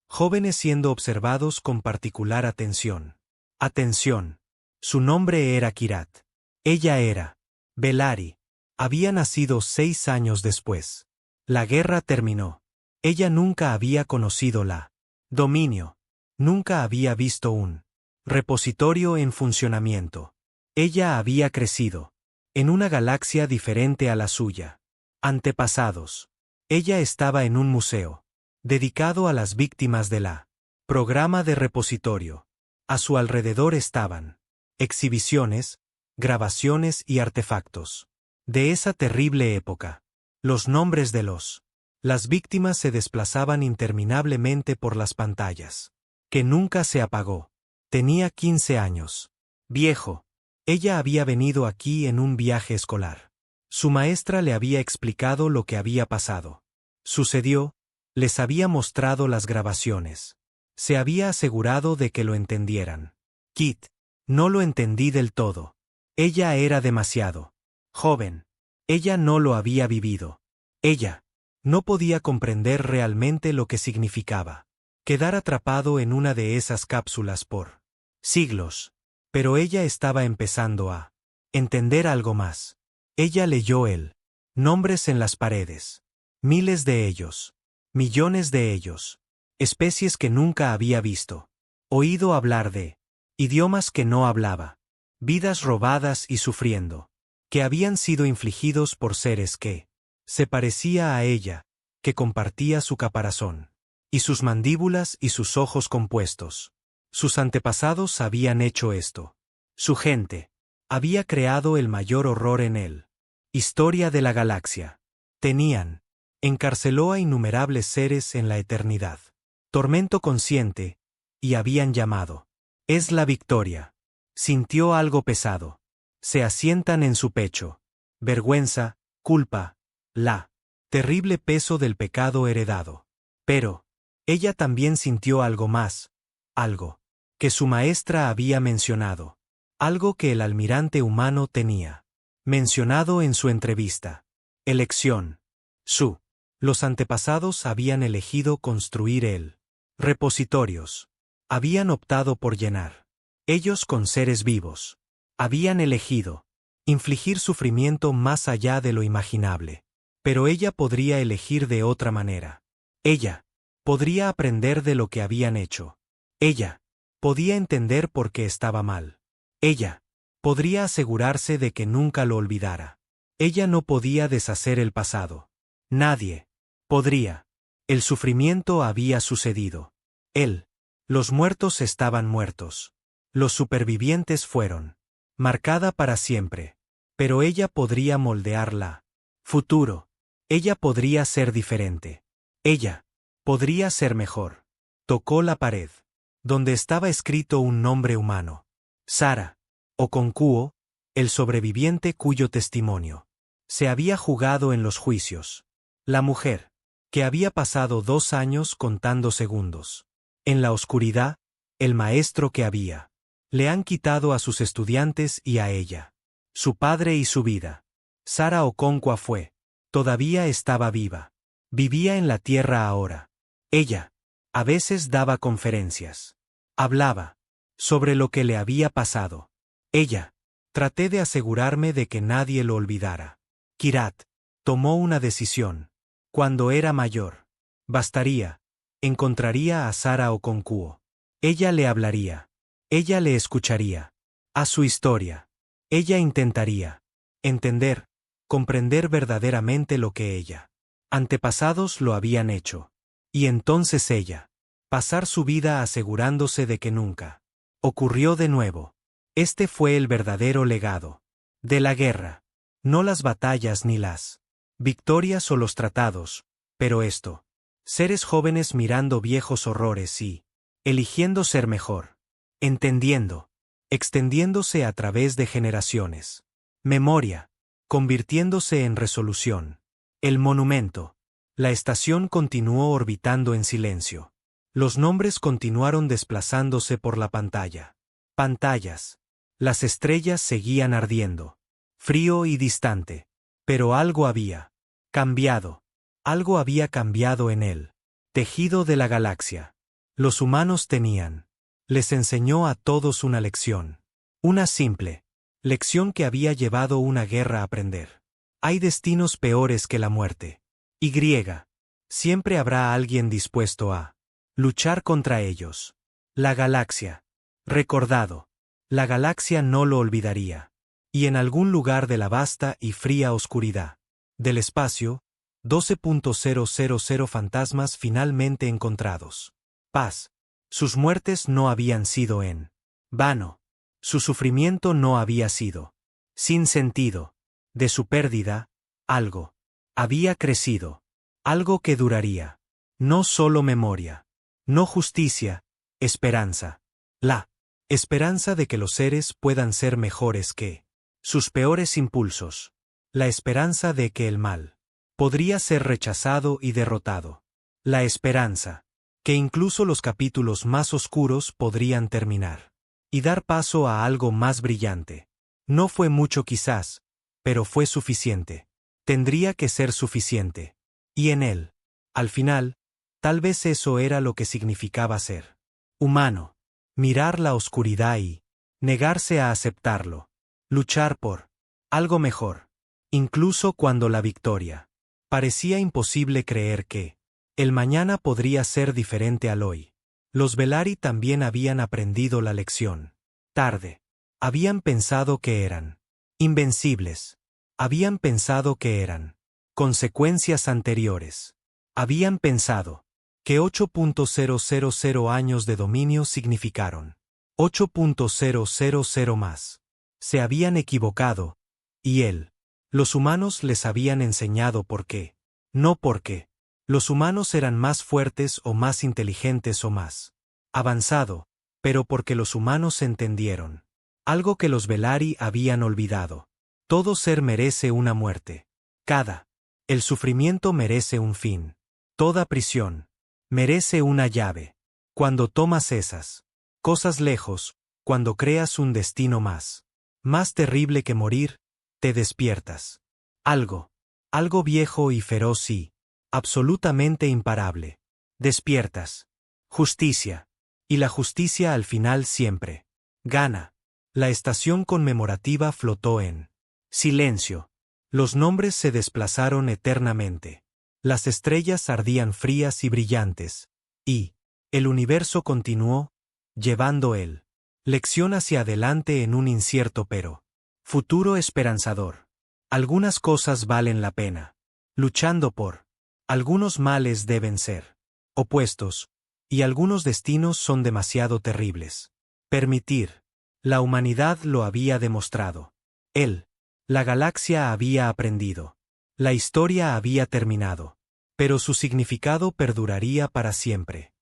S1: jóvenes siendo observados con particular atención. Atención. Su nombre era Kirat. Ella era Belari. Había nacido 6 años después. La guerra terminó. Ella nunca había conocido la dominio. Nunca había visto un repositorio en funcionamiento. Ella había crecido en una galaxia diferente a la suya. Antepasados. Ella estaba en un museo dedicado a las víctimas de la programa de repositorio. A su alrededor estaban exhibiciones, grabaciones y artefactos de esa terrible época. Los nombres de las víctimas se desplazaban interminablemente por las pantallas. Que nunca se apagó. Tenía 15 años. Viejo. Ella había venido aquí en un viaje escolar. Su maestra le había explicado lo que había pasado. Sucedió, les había mostrado las grabaciones. Se había asegurado de que lo entendieran. Kit. No lo entendí del todo. Ella era demasiado joven. Ella no lo había vivido. Ella no podía comprender realmente lo que significaba quedar atrapado en una de esas cápsulas por siglos. Pero ella estaba empezando a entender algo más. Ella leyó el nombres en las paredes. Miles de ellos. Millones de ellos. Especies que nunca había visto. Oído hablar de idiomas que no hablaba. Vidas robadas y sufriendo. que habían sido infligidos por seres que se parecía a ella, que compartía su caparazón, y sus mandíbulas y sus ojos compuestos. Sus antepasados habían hecho esto. Su gente había creado el mayor horror en él. Historia de la galaxia. Tenían. Encarceló a innumerables seres en la eternidad. Tormento consciente, y habían llamado. Es la victoria. Sintió algo pesado. Se asientan en su pecho. Vergüenza, culpa, la terrible peso del pecado heredado. Pero ella también sintió algo más, algo que su maestra había mencionado, algo que el almirante humano tenía mencionado en su entrevista. Elección. Los antepasados habían elegido construir repositorios. Habían optado por llenar ellos con seres vivos. Habían elegido infligir sufrimiento más allá de lo imaginable. Pero ella podría elegir de otra manera. Ella podría aprender de lo que habían hecho. Ella podía entender por qué estaba mal. Ella podría asegurarse de que nunca lo olvidara. Ella no podía deshacer el pasado. Nadie podría. El sufrimiento había sucedido. Los muertos estaban muertos. Los supervivientes fueron marcada para siempre. Pero ella podría moldearla. Futuro. Ella podría ser diferente. Ella podría ser mejor. Tocó la pared, donde estaba escrito un nombre humano. Sara Okonkwo, el sobreviviente cuyo testimonio se había jugado en los juicios. La mujer, que había pasado 2 años contando segundos. En la oscuridad, el maestro que había. Le han quitado a sus estudiantes y a ella. Su padre y su vida. Sara Okonkwo fue. Todavía estaba viva. Vivía en la tierra ahora. Ella a veces daba conferencias. Hablaba sobre lo que le había pasado. Ella. Traté de asegurarme de que nadie lo olvidara. Kirat tomó una decisión. Cuando era mayor. Bastaría. Encontraría a Sara Okonkwo. Ella le hablaría. Ella le escucharía. A su historia. Ella intentaría entender, comprender verdaderamente lo que ella. Antepasados lo habían hecho. Y entonces ella. Pasar su vida asegurándose de que nunca ocurrió de nuevo. Este fue el verdadero legado de la guerra. No las batallas ni las victorias o los tratados, pero esto. Seres jóvenes mirando viejos horrores y eligiendo ser mejor. Entendiendo. Extendiéndose a través de generaciones. Memoria. Convirtiéndose en resolución. El monumento. La estación continuó orbitando en silencio. Los nombres continuaron desplazándose por la pantalla. Pantallas. Las estrellas seguían ardiendo. Frío y distante. Pero algo había cambiado. Algo había cambiado en el tejido de la galaxia. Los humanos tenían. Les enseñó a todos una lección. Una simple lección que había llevado una guerra a aprender. Hay destinos peores que la muerte. Y siempre habrá alguien dispuesto a luchar contra ellos. La galaxia. Recordado. La galaxia no lo olvidaría. Y en algún lugar de la vasta y fría oscuridad del espacio, 12.000 fantasmas finalmente encontrados. Paz. Sus muertes no habían sido en vano. Su sufrimiento no había sido sin sentido. De su pérdida, algo había crecido. Algo que duraría. No solo memoria. No justicia, esperanza. La esperanza de que los seres puedan ser mejores que sus peores impulsos. La esperanza de que el mal podría ser rechazado y derrotado. La esperanza que incluso los capítulos más oscuros podrían terminar y dar paso a algo más brillante. No fue mucho quizás, pero fue suficiente. Tendría que ser suficiente. Y en él, al final, tal vez eso era lo que significaba ser humano. Mirar la oscuridad y negarse a aceptarlo. Luchar por algo mejor. Incluso cuando la victoria parecía imposible creer que el mañana podría ser diferente al hoy. Los Velari también habían aprendido la lección. Tarde. Habían pensado que eran Invencibles. Habían pensado que eran consecuencias anteriores. Habían pensado que 8.000 años de dominio significaron 8.000 más. Se habían equivocado, y los humanos les habían enseñado por qué. No porque los humanos eran más fuertes o más inteligentes o más avanzado, pero porque los humanos entendieron algo que los Velari habían olvidado. Todo ser merece una muerte. El sufrimiento merece un fin. Toda prisión merece una llave. Cuando tomas esas cosas lejos, cuando creas un destino más terrible que morir, te despiertas. Algo viejo y feroz y absolutamente imparable. Despiertas. Justicia. Y la justicia al final siempre gana. La estación conmemorativa flotó en silencio. Los nombres se desplazaron eternamente. Las estrellas ardían frías y brillantes. Y el universo continuó, llevando lección hacia adelante en un incierto pero futuro esperanzador. Algunas cosas valen la pena. Luchando por. Algunos males deben ser opuestos, y algunos destinos son demasiado terribles. Permitir. La humanidad lo había demostrado. La galaxia había aprendido. La historia había terminado. Pero su significado perduraría para siempre.